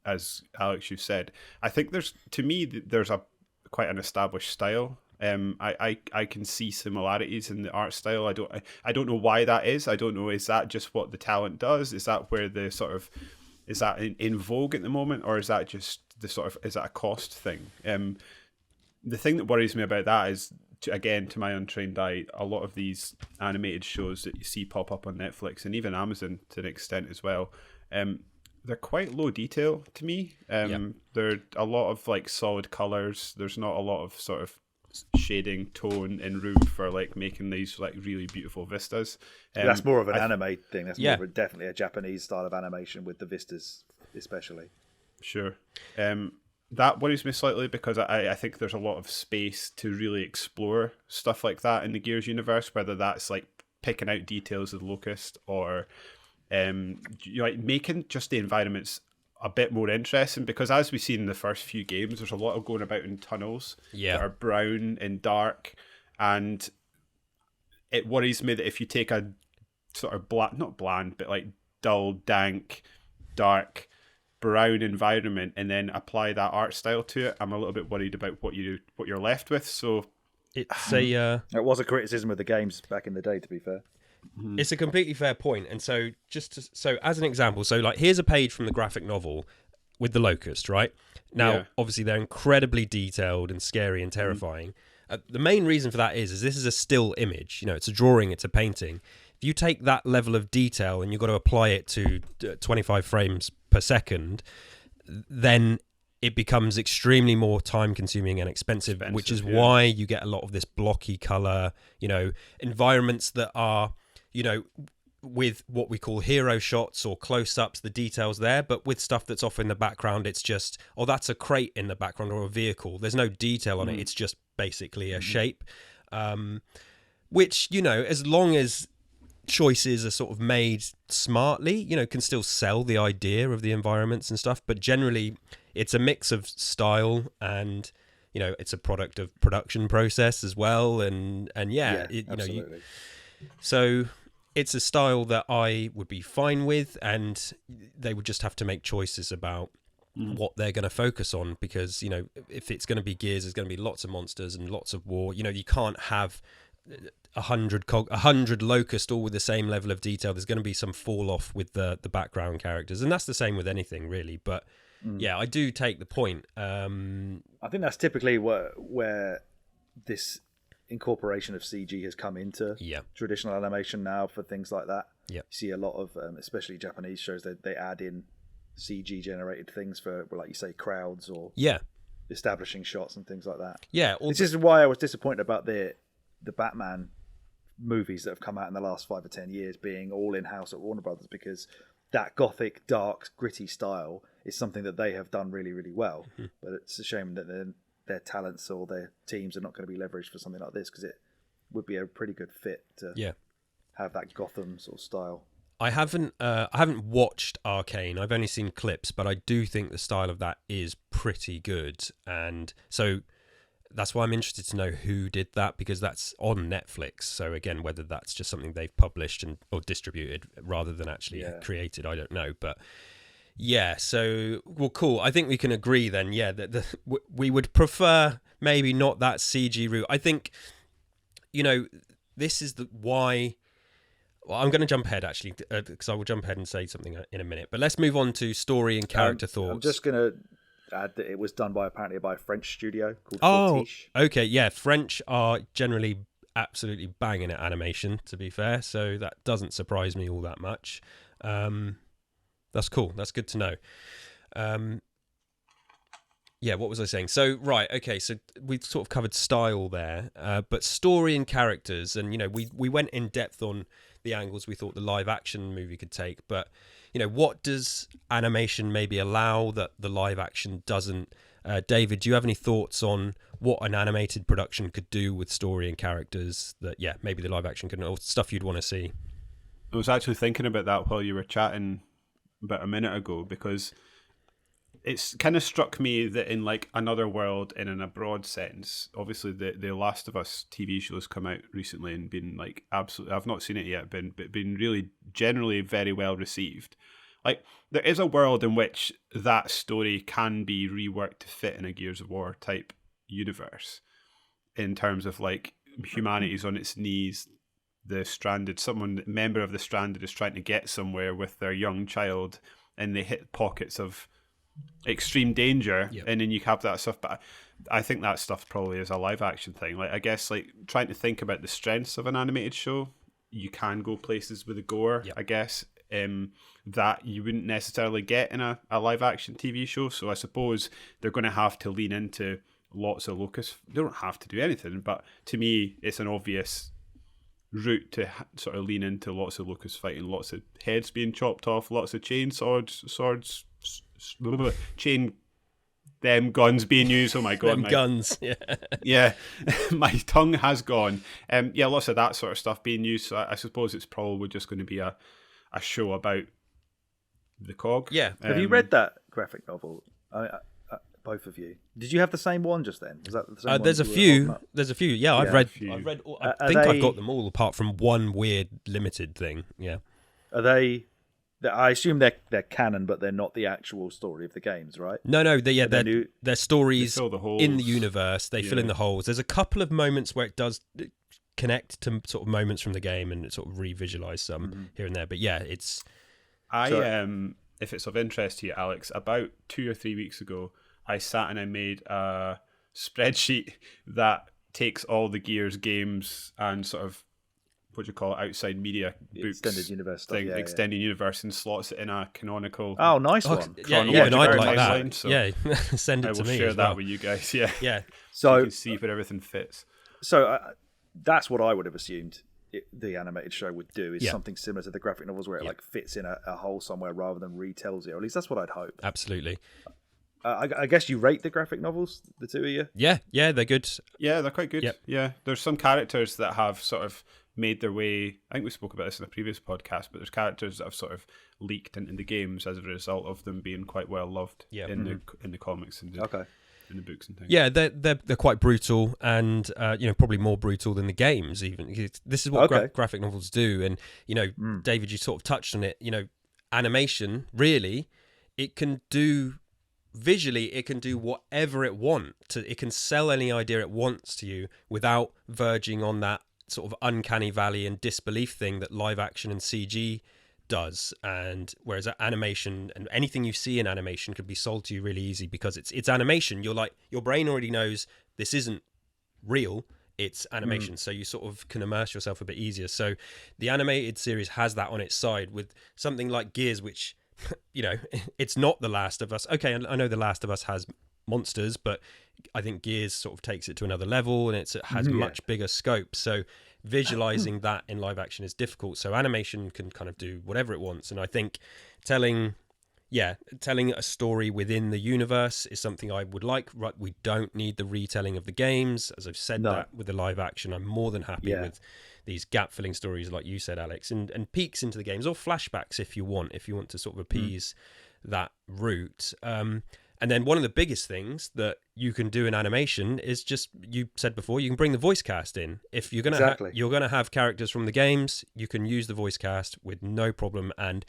as Alex, you said. I think there's quite an established style. I can see similarities in the art style. I don't know why that is. I don't know, is that just what the talent does? Is that where the sort of, is that in vogue at the moment, or is that just is that a cost thing? The thing that worries me about that is, to my untrained eye, a lot of these animated shows that you see pop up on Netflix and even Amazon to an extent as well, they're quite low detail to me. They're a lot of like solid colors. There's not a lot of sort of shading, tone, and room for like making these like really beautiful vistas. That's more of an anime thing. That's more of definitely a Japanese style of animation with the vistas, especially. Sure. That worries me slightly, because I think there's a lot of space to really explore stuff like that in the Gears universe, whether that's like picking out details of the Locust, or like making just the environments a bit more interesting, because as we've seen in the first few games, there's a lot of going about in tunnels that are brown and dark, and it worries me that if you take a sort of not bland, but like dull, dank, dark, brown environment and then apply that art style to it, I'm a little bit worried about what you're left with. So it's it was a criticism of the games back in the day, to be fair. It's a completely fair point. And so so as an example, so like here's a page from the graphic novel with the Locust, right? Now, obviously they're incredibly detailed and scary and terrifying. The main reason for that is this is a still image. It's a drawing, it's a painting. If you take that level of detail and you've got to apply it to 25 frames per second, then it becomes extremely more time consuming and expensive, which is why you get a lot of this blocky color, environments that are, with what we call hero shots or close-ups, the details there, but with stuff that's off in the background, it's just, that's a crate in the background or a vehicle. There's no detail on it. It's just basically a shape, which, as long as choices are sort of made smartly, can still sell the idea of the environments and stuff, but generally it's a mix of style and it's a product of production process as well, and absolutely. So it's a style that I would be fine with, and they would just have to make choices about what they're going to focus on, because if it's going to be Gears, there's going to be lots of monsters and lots of war. You can't have 100 Locust all with the same level of detail. There's going to be some fall off with the background characters, and that's the same with anything really. But I do take the point. I think that's typically where this incorporation of CG has come into traditional animation now for things like that. You see a lot of, especially Japanese shows, they add in CG generated things for, like you say, crowds or establishing shots and things like that. This is why I was disappointed about the Batman movies that have come out in the last 5 or 10 years being all in-house at Warner Brothers, because that gothic, dark, gritty style is something that they have done really, really well. But it's a shame that their talents or their teams are not going to be leveraged for something like this, because it would be a pretty good fit to have that Gotham sort of style. I haven't watched Arcane. I've only seen clips, but I do think the style of that is pretty good, and so that's why I'm interested to know who did that, because that's on Netflix. So again, whether that's just something they've published or distributed rather than actually created, I don't know. But so cool. I think we can agree then. That we would prefer maybe not that CG route. I think, this is why. Well, I'm going to jump ahead actually, because I will jump ahead and say something in a minute. But let's move on to story and character thoughts. I'm just going to add that it was done apparently by a French studio called Fortiche. Okay, yeah. French are generally absolutely banging at animation, to be fair. So that doesn't surprise me all that much. That's cool. That's good to know. What was I saying? So, right, okay, so we've sort of covered style there, but story and characters, and, we went in depth on the angles we thought the live action movie could take, but, what does animation maybe allow that the live action doesn't? David, do you have any thoughts on what an animated production could do with story and characters that, maybe the live action couldn't, or stuff you'd want to see? I was actually thinking about that while you were chatting about a minute ago, because it's kind of struck me that in like another world and in a broad sense, obviously the Last of Us TV show has come out recently and been like absolutely, I've not seen it yet, but been really generally very well received. Like there is a world in which that story can be reworked to fit in a Gears of War type universe, in terms of like humanity's on its knees, member of the Stranded is trying to get somewhere with their young child, and they hit pockets of extreme danger, and then you have that stuff. But I think that stuff probably is a live action thing. Like, I guess like trying to think about the strengths of an animated show, you can go places with the gore, I guess, that you wouldn't necessarily get in a live action TV show. So I suppose they're going to have to lean into lots of Lucas. They don't have to do anything, but to me it's an obvious route to sort of lean into lots of Lucas fighting, lots of heads being chopped off, lots of swords, chain them guns being used. Oh my god, guns. My tongue has gone. Lots of that sort of stuff being used. So I suppose it's probably just going to be a show about the cog. Have you read that graphic novel? Both of you. Did you have the same one just then? Was that the same one? There's a few. Yeah, I've read. I think I've got them all apart from one weird limited thing. Yeah. Are they? I assume they're canon, but they're not the actual story of the games, right? No. They're stories in the universe. They fill in the holes. There's a couple of moments where it does connect to sort of moments from the game and sort of re-visualize some here and there. But it's. If it's of interest to you, Alex, about 2 or 3 weeks ago, I sat and I made a spreadsheet that takes all the Gears games and sort of, what do you call it, outside media books, extended universe stuff, extended universe, and slots it in a canonical. Oh, nice one. And I'd like that. So send it to me. I will share that with you guys. So you can see where everything fits. So that's what I would have assumed the animated show would do, is something similar to the graphic novels, where it like fits in a hole somewhere rather than retells it. Or at least that's what I'd hope. Absolutely. I guess you rate the graphic novels, the two of you? Yeah, they're good. Yeah, they're quite good. Yep. Yeah, there's some characters that have sort of made their way. I think we spoke about this in a previous podcast, but there's characters that have sort of leaked into the games as a result of them being quite well loved in the comics and in the books and things. Yeah, they're quite brutal, and probably more brutal than the games. Even this is what graphic novels do, and David, you sort of touched on it. Animation really, it can do. Visually, it can do whatever it wants. It can sell any idea it wants to you without verging on that sort of uncanny valley and disbelief thing that live action and CG does. And whereas animation and anything you see in animation can be sold to you really easy because it's animation. You're like, your brain already knows this isn't real. it's animation, so you sort of can immerse yourself a bit easier. So the animated series has that on its side with something like Gears, which, you know, it's not The Last of Us. Okay, I know The Last of Us has monsters, but I think Gears sort of takes it to another level, and it has much bigger scope. So visualizing that in live action is difficult. So animation can kind of do whatever it wants, and I think telling a story within the universe is something I would like. Right, we don't need the retelling of the games. As I've said, that with the live action, I'm more than happy with these gap-filling stories, like you said, Alex, and peeks into the games, or flashbacks if you want to sort of appease that route. And then one of the biggest things that you can do in animation is just, you said before, you can bring the voice cast in. If you're gonna you're gonna have characters from the games, you can use the voice cast with no problem, and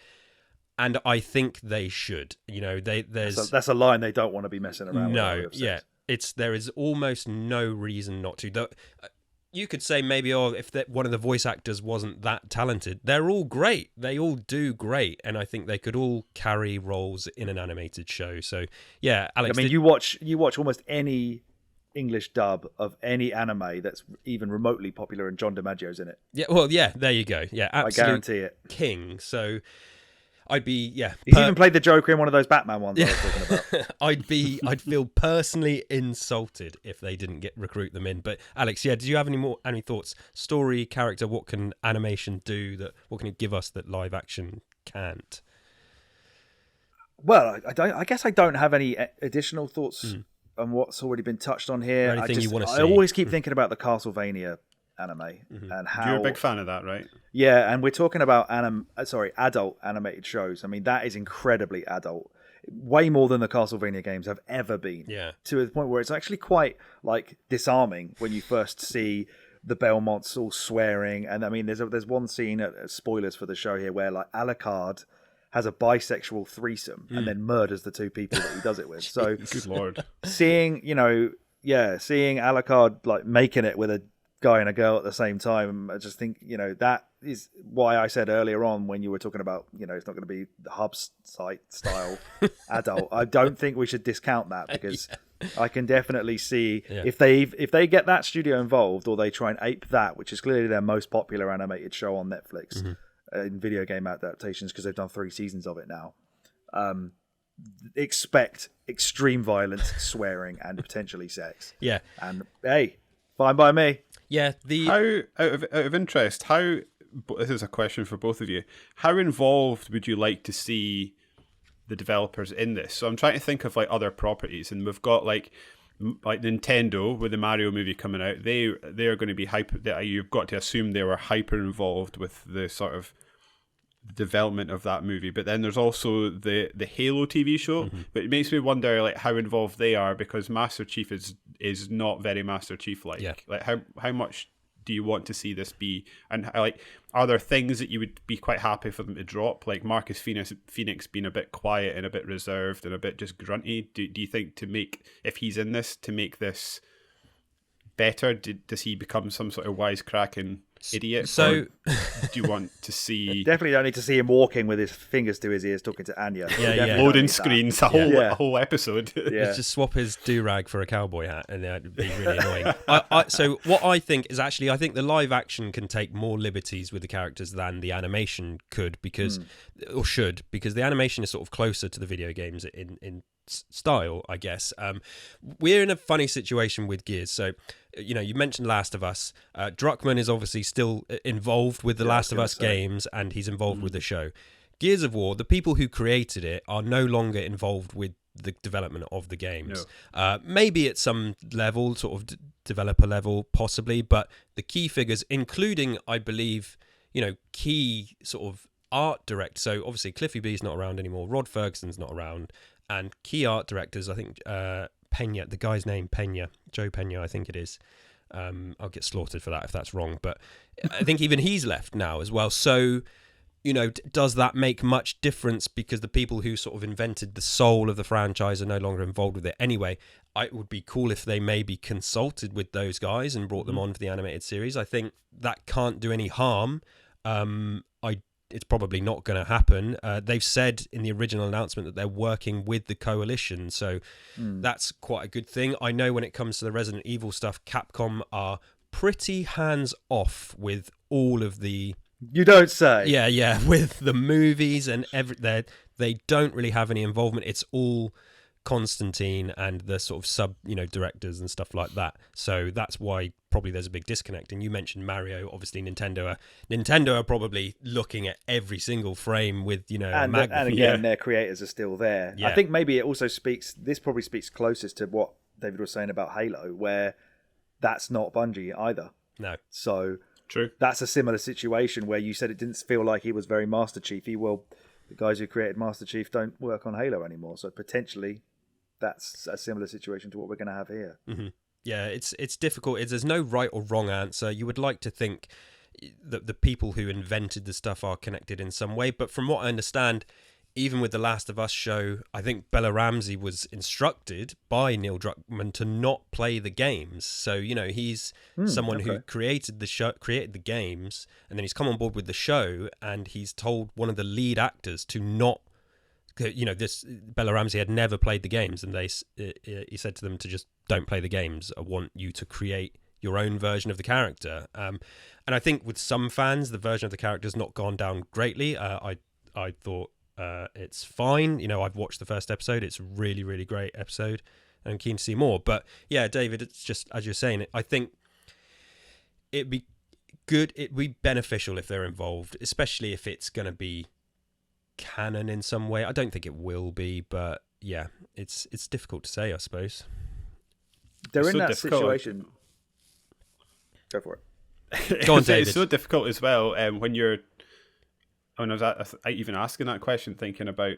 I think they should. You know, that's a line they don't want to be messing around with. There is almost no reason not to. You could say maybe, if one of the voice actors wasn't that talented, they're all great. They all do great, and I think they could all carry roles in an animated show. So, yeah, Alex. I mean, you watch almost any English dub of any anime that's even remotely popular, and John DiMaggio's in it. Yeah, well, yeah, there you go. Yeah, absolute I guarantee it. King. So I'd be, He's even played the Joker in one of those Batman ones I was talking about. I'd feel personally insulted if they didn't recruit them in. But Alex, did you have any thoughts? Story, character, what can animation do? What can it give us that live action can't? Well, I guess I don't have any additional thoughts on what's already been touched on here. Anything you want to see? I always keep thinking about the Castlevania anime and how you're a big fan of that, right? Yeah, and we're talking about adult animated shows. I mean, that is incredibly adult, way more than the Castlevania games have ever been. Yeah, to the point where it's actually quite like disarming when you first see the Belmonts all swearing. And I mean, there's one scene, spoilers for the show here, where like Alucard has a bisexual threesome and then murders the two people that he does it with. So good lord, seeing Alucard like making it with a guy and a girl at the same time, I just think, that is why I said earlier on when you were talking about, it's not going to be the hub site style adult. I don't think we should discount that, because I can definitely see if they get that studio involved, or they try and ape that, which is clearly their most popular animated show on Netflix in video game adaptations, because they've done 3 seasons of it now. Expect extreme violence, swearing, and potentially sex. Yeah, and hey, fine by me. Yeah, how out of interest, this is a question for both of you. How involved would you like to see the developers in this? So I'm trying to think of like other properties, and we've got like Nintendo with the Mario movie coming out. They are going to be you've got to assume they were hyper involved with the sort of development of that movie. But then there's also the Halo TV show. But it makes me wonder like how involved they are, because Master Chief is not very Master Chief like. Yeah. Like how much do you want to see this be, and are there things that you would be quite happy for them to drop, like Marcus Phoenix being a bit quiet and a bit reserved and a bit just grunty? Do you think if he's in this, to make this better, does he become some sort of wisecracking idiot? So do you want to see definitely don't need to see him walking with his fingers to his ears talking to Anya. Loading screens a whole episode. Let's just swap his do-rag for a cowboy hat, and that'd be really annoying. So what I think is, actually, I think the live action can take more liberties with the characters than the animation could, because the animation is sort of closer to the video games in style, I guess. We're in a funny situation with Gears. So, you mentioned Last of Us. Druckmann is obviously still involved with the Last of Us games, and he's involved with the show. Gears of War, the people who created it are no longer involved with the development of the games. No. Maybe at some level, sort of developer level, possibly, but the key figures, including, I believe, key sort of art directors. So obviously Cliffy B's not around anymore. Rod Ferguson's not around. And key art directors, I think Pena, the guy's name, Joe Pena, I think it is. I'll get slaughtered for that if that's wrong. But I think even he's left now as well. So, does that make much difference? Because the people who sort of invented the soul of the franchise are no longer involved with it anyway. It would be cool if they maybe consulted with those guys and brought them on for the animated series. I think that can't do any harm. It's probably not going to happen. They've said in the original announcement that they're working with the Coalition, so that's quite a good thing. I know when it comes to the Resident Evil stuff, Capcom are pretty hands off with all of the. You don't say. Yeah, with the movies and they don't really have any involvement. It's all Constantine and the sort of sub, directors and stuff like that. So that's why probably there's a big disconnect. And you mentioned Mario. Obviously, Nintendo are probably looking at every single frame with and again, their creators are still there. Yeah. I think maybe it also speaks closest to what David was saying about Halo, where that's not Bungie either. No. So true. That's a similar situation where you said it didn't feel like he was very Master Chiefy. Well, the guys who created Master Chief don't work on Halo anymore, so potentially that's a similar situation to what we're going to have here. Mm-hmm. Yeah, it's difficult. There's no right or wrong answer. You would like to think that the people who invented the stuff are connected in some way, but from what I understand, even with the Last of Us show, I think Bella Ramsey was instructed by Neil Druckmann to not play the games. So, he's someone who created the games, and then he's come on board with the show, and he's told one of the lead actors to not, Bella Ramsey had never played the games, and he said to them to just don't play the games. I want you to create your own version of the character. And I think with some fans, the version of the character has not gone down greatly. I thought, it's fine. I've watched the first episode. It's a really, really great episode, and I'm keen to see more. But yeah, David, it's just as you're saying. I think it'd be good. It'd be beneficial if they're involved, especially if it's going to be canon in some way. I don't think it will be, but yeah, it's difficult to say, I suppose. They're in that situation. Go for it. Go on, David. It's so difficult as well when you're. When I was even asking that question, thinking about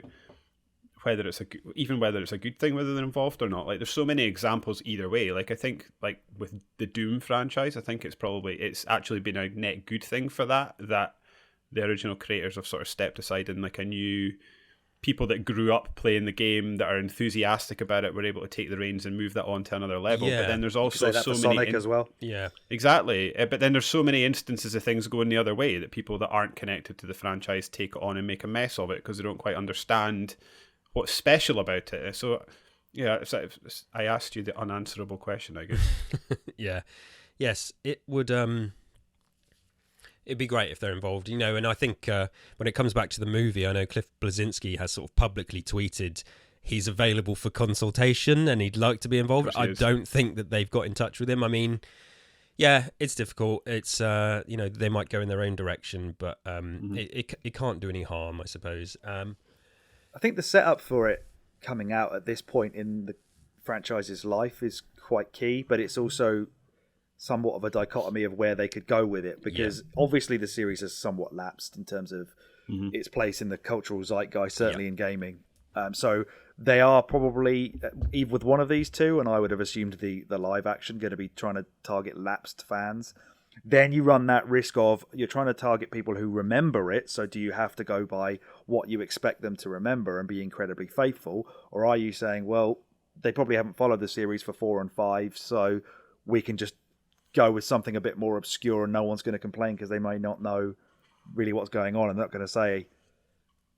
whether it's a good thing whether they're involved or not. Like, there's so many examples either way. Like, I think with the Doom franchise, I think it's actually been a net good thing for that the original creators have sort of stepped aside, and like a new people that grew up playing the game that are enthusiastic about it were able to take the reins and move that on to another level. Yeah. But then there's also so many Sonic as well. Yeah, exactly. But then there's so many instances of things going the other way that people that aren't connected to the franchise take it on and make a mess of it because they don't quite understand what's special about it. So yeah, I asked you the unanswerable question, I guess. Yeah. Yes, it would. It'd be great if they're involved, and I think when it comes back to the movie, I know Cliff Bleszinski has sort of publicly tweeted he's available for consultation and he'd like to be involved. I don't think that they've got in touch with him. I mean, yeah, it's difficult. It's, they might go in their own direction, but it can't do any harm, I suppose. I think the setup for it coming out at this point in the franchise's life is quite key, but it's also somewhat of a dichotomy of where they could go with it, because obviously the series has somewhat lapsed in terms of its place in the cultural zeitgeist, certainly in gaming. So they are probably either with one of these two, and I would have assumed the live action, going to be trying to target lapsed fans. Then you run that risk of you're trying to target people who remember it. So do you have to go by what you expect them to remember and be incredibly faithful, or are you saying, well, they probably haven't followed the series for 4 and 5, so we can just go with something a bit more obscure and no one's going to complain because they may not know really what's going on, and they're not going to say,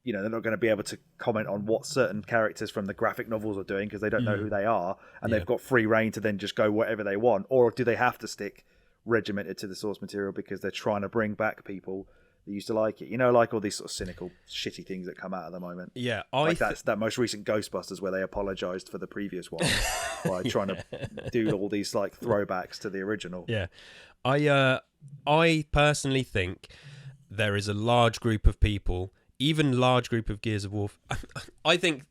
they're not going to be able to comment on what certain characters from the graphic novels are doing because they don't know who they are, and they've got free reign to then just go whatever they want. Or do they have to stick regimented to the source material because they're trying to bring back people that used to like it? Like all these sort of cynical, shitty things that come out at the moment. Yeah, that's that most recent Ghostbusters where they apologized for the previous one by trying to do all these like throwbacks to the original. Yeah, I personally think there is a large group of people, even large group of Gears of War. I think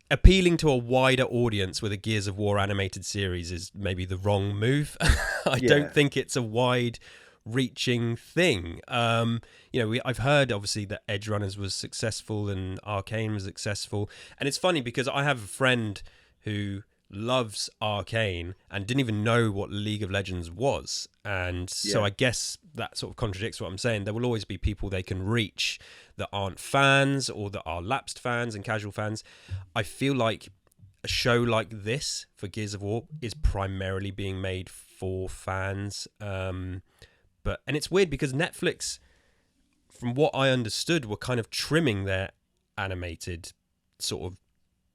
appealing to a wider audience with a Gears of War animated series is maybe the wrong move. I don't think it's a wide reaching thing. I've heard obviously that Edge Runners was successful and Arcane was successful, and it's funny because I have a friend who loves Arcane and didn't even know what League of Legends was, and so I guess that sort of contradicts what I'm saying. There will always be people they can reach that aren't fans or that are lapsed fans and casual fans. I feel like a show like this for Gears of War is primarily being made for fans. But it's weird because Netflix, from what I understood, were kind of trimming their animated sort of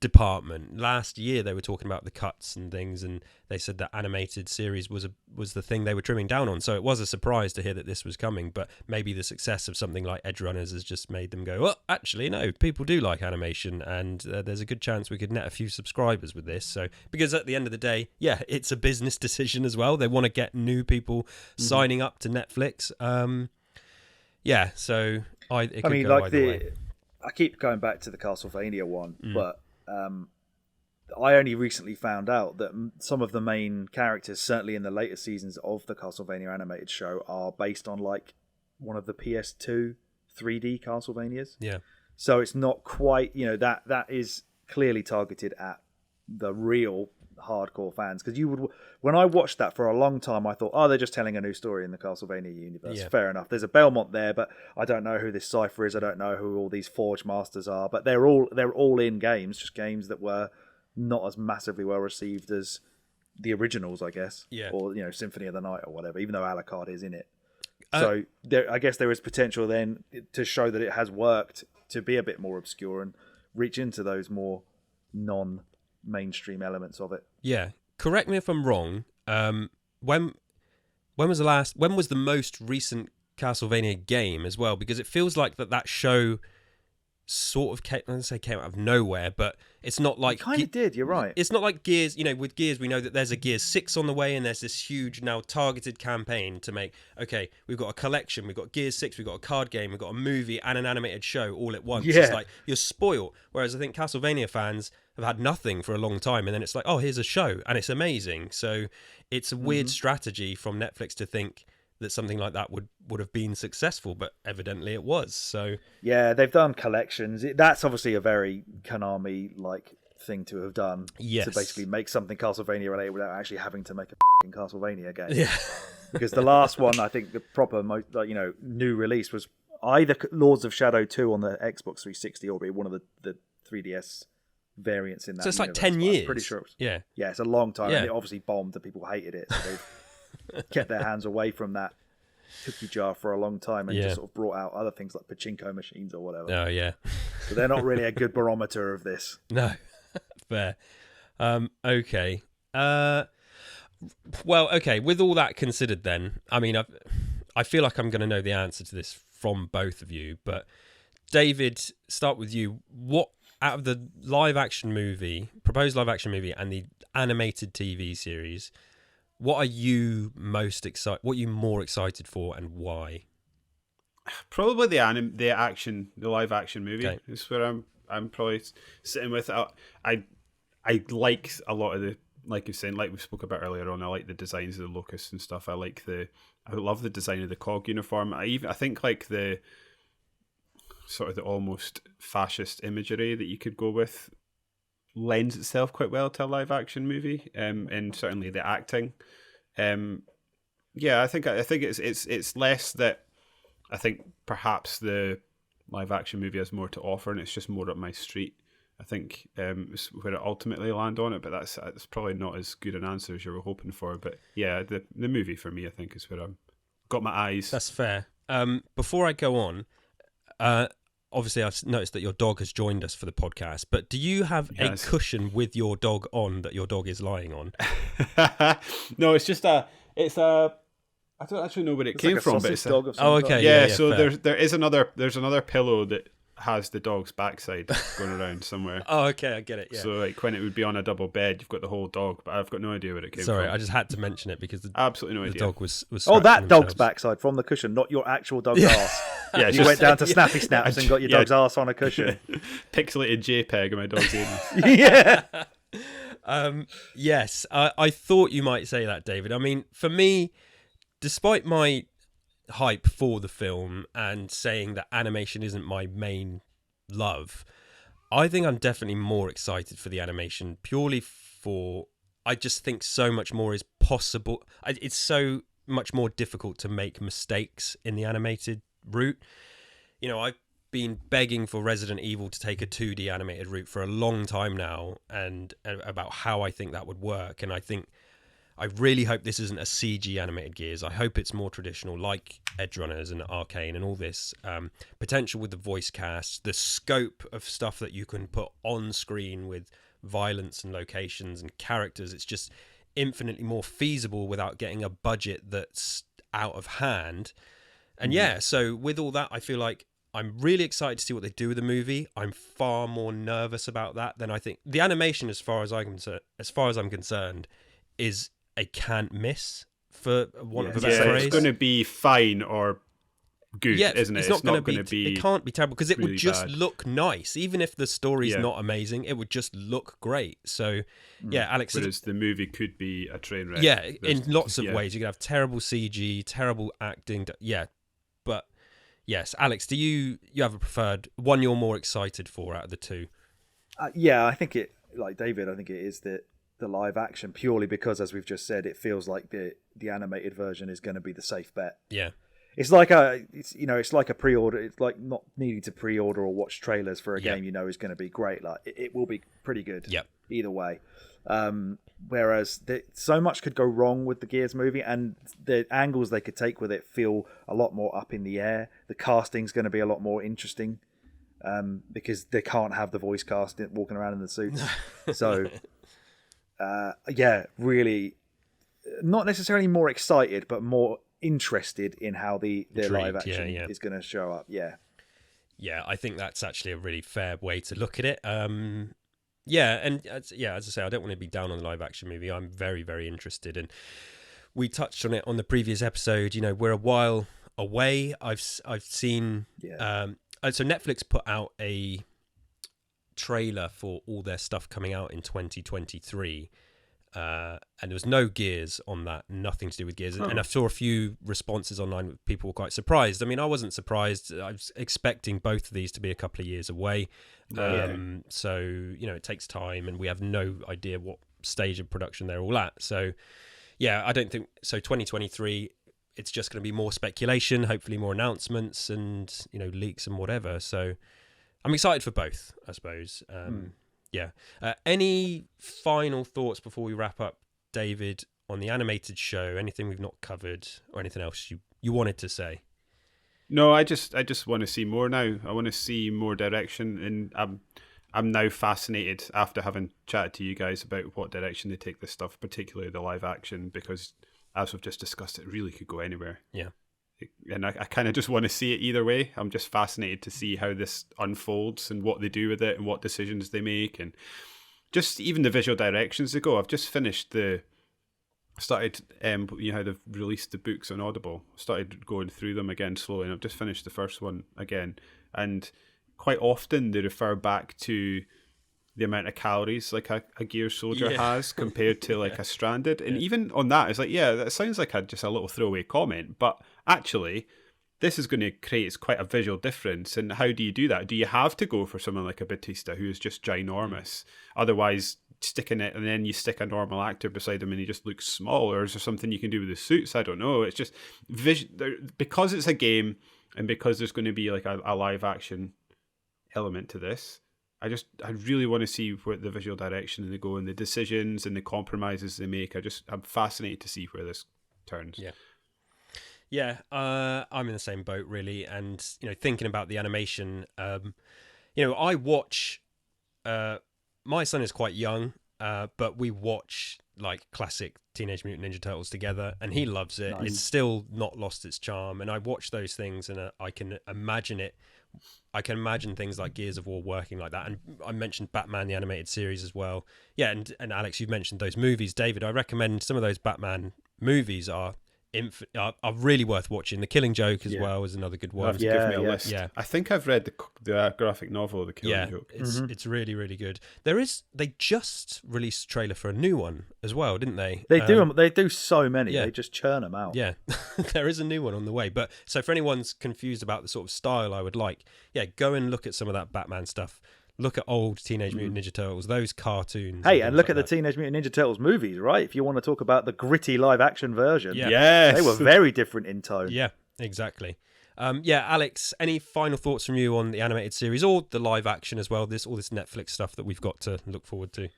department. Last year they were talking about the cuts and things, and they said that animated series was the thing they were trimming down on. So it was a surprise to hear that this was coming, but maybe the success of something like Edge Runners has just made them go, oh, actually no, people do like animation, and there's a good chance we could net a few subscribers with this. So, because at the end of the day, yeah, it's a business decision as well. They want to get new people signing up to Netflix. Yeah, so I mean, like either way. I keep going back to the Castlevania one, but I only recently found out that some of the main characters, certainly in the later seasons of the Castlevania animated show, are based on like one of the PS2 3D Castlevanias. Yeah. So it's not quite, that is clearly targeted at the real hardcore fans, because when I watched that for a long time, I thought, oh, they're just telling a new story in the Castlevania universe. Yeah. Fair enough. There's a Belmont there, but I don't know who this Cypher is. I don't know who all these Forge Masters are, but they're all in games, just games that were not as massively well received as the originals, I guess. Yeah. Or Symphony of the Night or whatever, even though Alucard is in it. So I guess there is potential then to show that it has worked to be a bit more obscure and reach into those more non-mainstream elements of it. Yeah. Correct me if I'm wrong. When was the most recent Castlevania game as well? Because it feels like that show sort of came out of nowhere, but it's not like... It kind of did, you're right. It's not like Gears, with Gears we know that there's a Gears 6 on the way, and there's this huge now targeted campaign to make, okay, we've got a collection, we've got Gears 6, we've got a card game, we've got a movie and an animated show all at once. Yeah. It's like, you're spoiled. Whereas I think Castlevania fans have had nothing for a long time, and then it's like, oh, here's a show, and it's amazing. So it's a weird strategy from Netflix to think that something like that would have been successful, but evidently it was. So yeah, they've done collections. That's obviously a very Konami-like thing to have done. Yes. To basically make something Castlevania related without actually having to make a Castlevania game. Yeah. Because the last one, I think the proper new release was either Lords of Shadow 2 on the Xbox 360 or be one of the 3DS variants in that. So it's universe. like 10 years. I'm pretty sure. Yeah, it's a long time. Yeah. And it obviously bombed and people hated it. So they've kept their hands away from that cookie jar for a long time and just sort of brought out other things like pachinko machines or whatever. Oh, yeah. So they're not really a good barometer of this. No. Fair. Okay. Well, okay. With all that considered then, I mean, I feel like I'm going to know the answer to this from both of you, but David, start with you. What, out of the proposed live action movie and the animated TV series, what are you most excited? What are you more excited for, and why? Probably the live action movie. Okay. Is where I'm probably sitting with. I like a lot of the, like you're saying, like we spoke about earlier on. I like the designs of the locusts and stuff. I love the design of the Cog uniform. I think like the sort of the almost fascist imagery that you could go with lends itself quite well to a live action movie, and certainly the acting. I think it's less that I think perhaps the live action movie has more to offer, and it's just more up my street. I think it's where it ultimately land on it, but that's probably not as good an answer as you were hoping for. But yeah, the movie for me, I think, is where I've got my eyes. That's fair. Before I go on, obviously I've noticed that your dog has joined us for the podcast, but do you have a cushion with your dog on that your dog is lying on? No, it's just I don't actually know where it came from, but it's dog. Okay. Yeah. So there's another pillow that has the dog's backside going around somewhere. Oh, okay, I get it. Yeah. So like when it would be on a double bed, you've got the whole dog, but I've got no idea where it came from. Sorry, I just had to mention it because absolutely no idea. The dog was oh, that dog's backside from the cushion, not your actual dog's arse. Yeah, you went down to Snappy Snaps and got your dog's arse on a cushion. Pixelated JPEG of my dog's anus. Yeah. Yes, I thought you might say that, David. I mean, for me, despite my hype for the film and saying that animation isn't my main love, I think I'm definitely more excited for the animation purely for I just think so much more is possible. It's so much more difficult to make mistakes in the animated route. I've been begging for Resident Evil to take a 2D animated route for a long time now, and about how I think that would work, and I think I really hope this isn't a CG animated Gears. I hope it's more traditional, like Edgerunners and Arcane and all this potential with the voice cast, the scope of stuff that you can put on screen with violence and locations and characters. It's just infinitely more feasible without getting a budget that's out of hand. And so with all that, I feel like I'm really excited to see what they do with the movie. I'm far more nervous about that than I think. The animation, as far as I'm concerned, is a can't miss, for want of a better phrase. It's going to be fine or good, isn't it? It's not going to be. It can't be terrible because it really would just bad. look nice, even if the story's not amazing. It would just look great. So, Alex. Whereas the movie could be a train wreck. Yeah, in lots of ways, you could have terrible CG, terrible acting. But yes, Alex, do you have a preferred one you're more excited for out of the two? I think it, like David, I think it is the live action, purely because, as we've just said, it feels like the animated version is going to be the safe bet. Yeah. It's like a pre-order. It's like not needing to pre-order or watch trailers for a game is going to be great. Like it will be pretty good. Either way. Whereas so much could go wrong with the Gears movie, and the angles they could take with it feel a lot more up in the air. The casting's going to be a lot more interesting because they can't have the voice cast walking around in the suits. So, really, not necessarily more excited, but more interested in how the live action is going to show up. Yeah, I think that's actually a really fair way to look at it. As I say, I don't want to be down on the live action movie. I'm very, very interested, and we touched on it on the previous episode. We're a while away. I've seen. So Netflix put out a trailer for all their stuff coming out in 2023. And there was no Gears on that, nothing to do with Gears. And I saw a few responses online. People were quite surprised. I mean, I wasn't surprised. I was expecting both of these to be a couple of years away. So, it takes time, and we have no idea what stage of production they're all at. So, I don't think so. 2023, it's just going to be more speculation, hopefully more announcements and, leaks and whatever. So I'm excited for both, I suppose. Any final thoughts before we wrap up, David, on the animated show? Anything we've not covered, or anything else you wanted to say? No, I just want to see more now. I want to see more direction, and I'm now fascinated after having chatted to you guys about what direction they take this stuff, particularly the live action, because as we've just discussed, it really could go anywhere. Yeah. And I kind of just want to see it either way. I'm just fascinated to see how this unfolds and what they do with it and what decisions they make, and just even the visual directions they go. I've just finished started how they've released the books on Audible. Started going through them again slowly, and I've just finished the first one again. And quite often they refer back to the amount of calories like a Gear Soldier has compared to like a Stranded. And even on that, it's like, that sounds like just a little throwaway comment, but actually this is going to create quite a visual difference. And how do you do that? Do you have to go for someone like a Batista who is just ginormous? Otherwise, sticking it and then you stick a normal actor beside him and he just looks small, or is there something you can do with the suits? I don't know. It's just because it's a game, and because there's going to be like a live action element to this, I really want to see where the visual direction they go and the decisions and the compromises they make. I'm fascinated to see where this turns. I'm in the same boat really. And thinking about the animation, I watch. My son is quite young, but we watch like classic Teenage Mutant Ninja Turtles together, and he loves it. Nice. It's still not lost its charm, and I watch those things, and I can imagine it. I can imagine things like Gears of War working like that. And I mentioned Batman the animated series as well. Yeah, and Alex, you've mentioned those movies. David, I recommend some of those Batman movies are really worth watching. The Killing Joke as well is another good one. Give me a list. Yeah, I think I've read the graphic novel, The Killing Joke. It's really, really good. They just released a trailer for a new one as well, didn't they? They do. They do so many. They just churn them out. Yeah, there is a new one on the way. But so for anyone's confused about the sort of style I would like, go and look at some of that Batman stuff. Look at old Teenage Mutant Ninja Turtles, those cartoons. Hey, and look at the Teenage Mutant Ninja Turtles movies, right? If you want to talk about the gritty live-action version. Yeah. Yes. They were very different in tone. Yeah, exactly. Alex, any final thoughts from you on the animated series or the live-action as well? All this Netflix stuff that we've got to look forward to?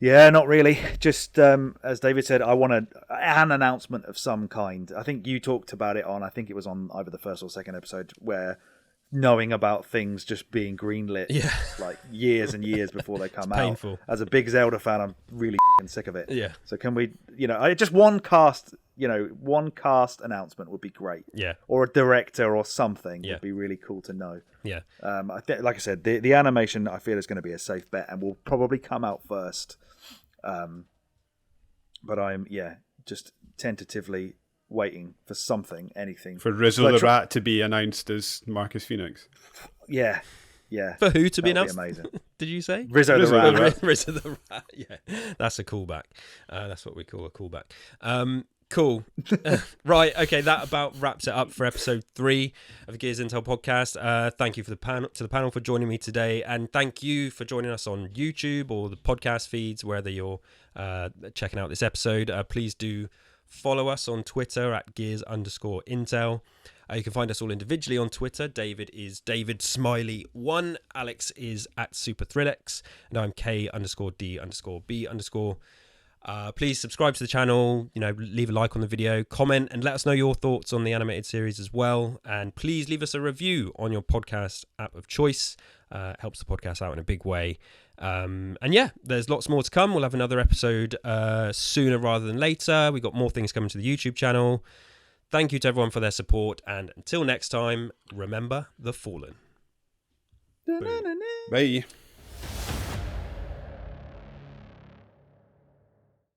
Yeah, not really. Just as David said, I want an announcement of some kind. I think you talked about it on, I think it was on either the first or second episode, where knowing about things just being greenlit like years and years before they come out. Painful. As a big Zelda fan, I'm really sick of it. Yeah. So can we, just one cast announcement would be great. Yeah. Or a director or something would be really cool to know. Yeah. Like I said, the animation I feel is going to be a safe bet and will probably come out first. But I'm just tentatively waiting for something, anything. For Rizzo the Rat to be announced as Marcus Phoenix. Yeah. For who to be announced? Be amazing. Did you say Rizzo the Rat? Rizzo the Rat. Yeah, that's a callback. That's what we call a callback. Cool. Right. Okay. That about wraps it up for episode 3 of the Gears Intel podcast. Thank you to the panel for joining me today, and thank you for joining us on YouTube or the podcast feeds, whether you're checking out this episode. Please do follow us on Twitter at Gears_Intel. You can find us all individually on Twitter. David is David Smiley1. Alex is at SuperThrillex, and I'm K_D_B_. Please subscribe to the channel, leave a like on the video, comment, and let us know your thoughts on the animated series as well. And please leave us a review on your podcast app of choice. It helps the podcast out in a big way. And there's lots more to come. We'll have another episode sooner rather than later. We've got more things coming to the YouTube channel. Thank you to everyone for their support. And until next time, remember the fallen. Bye.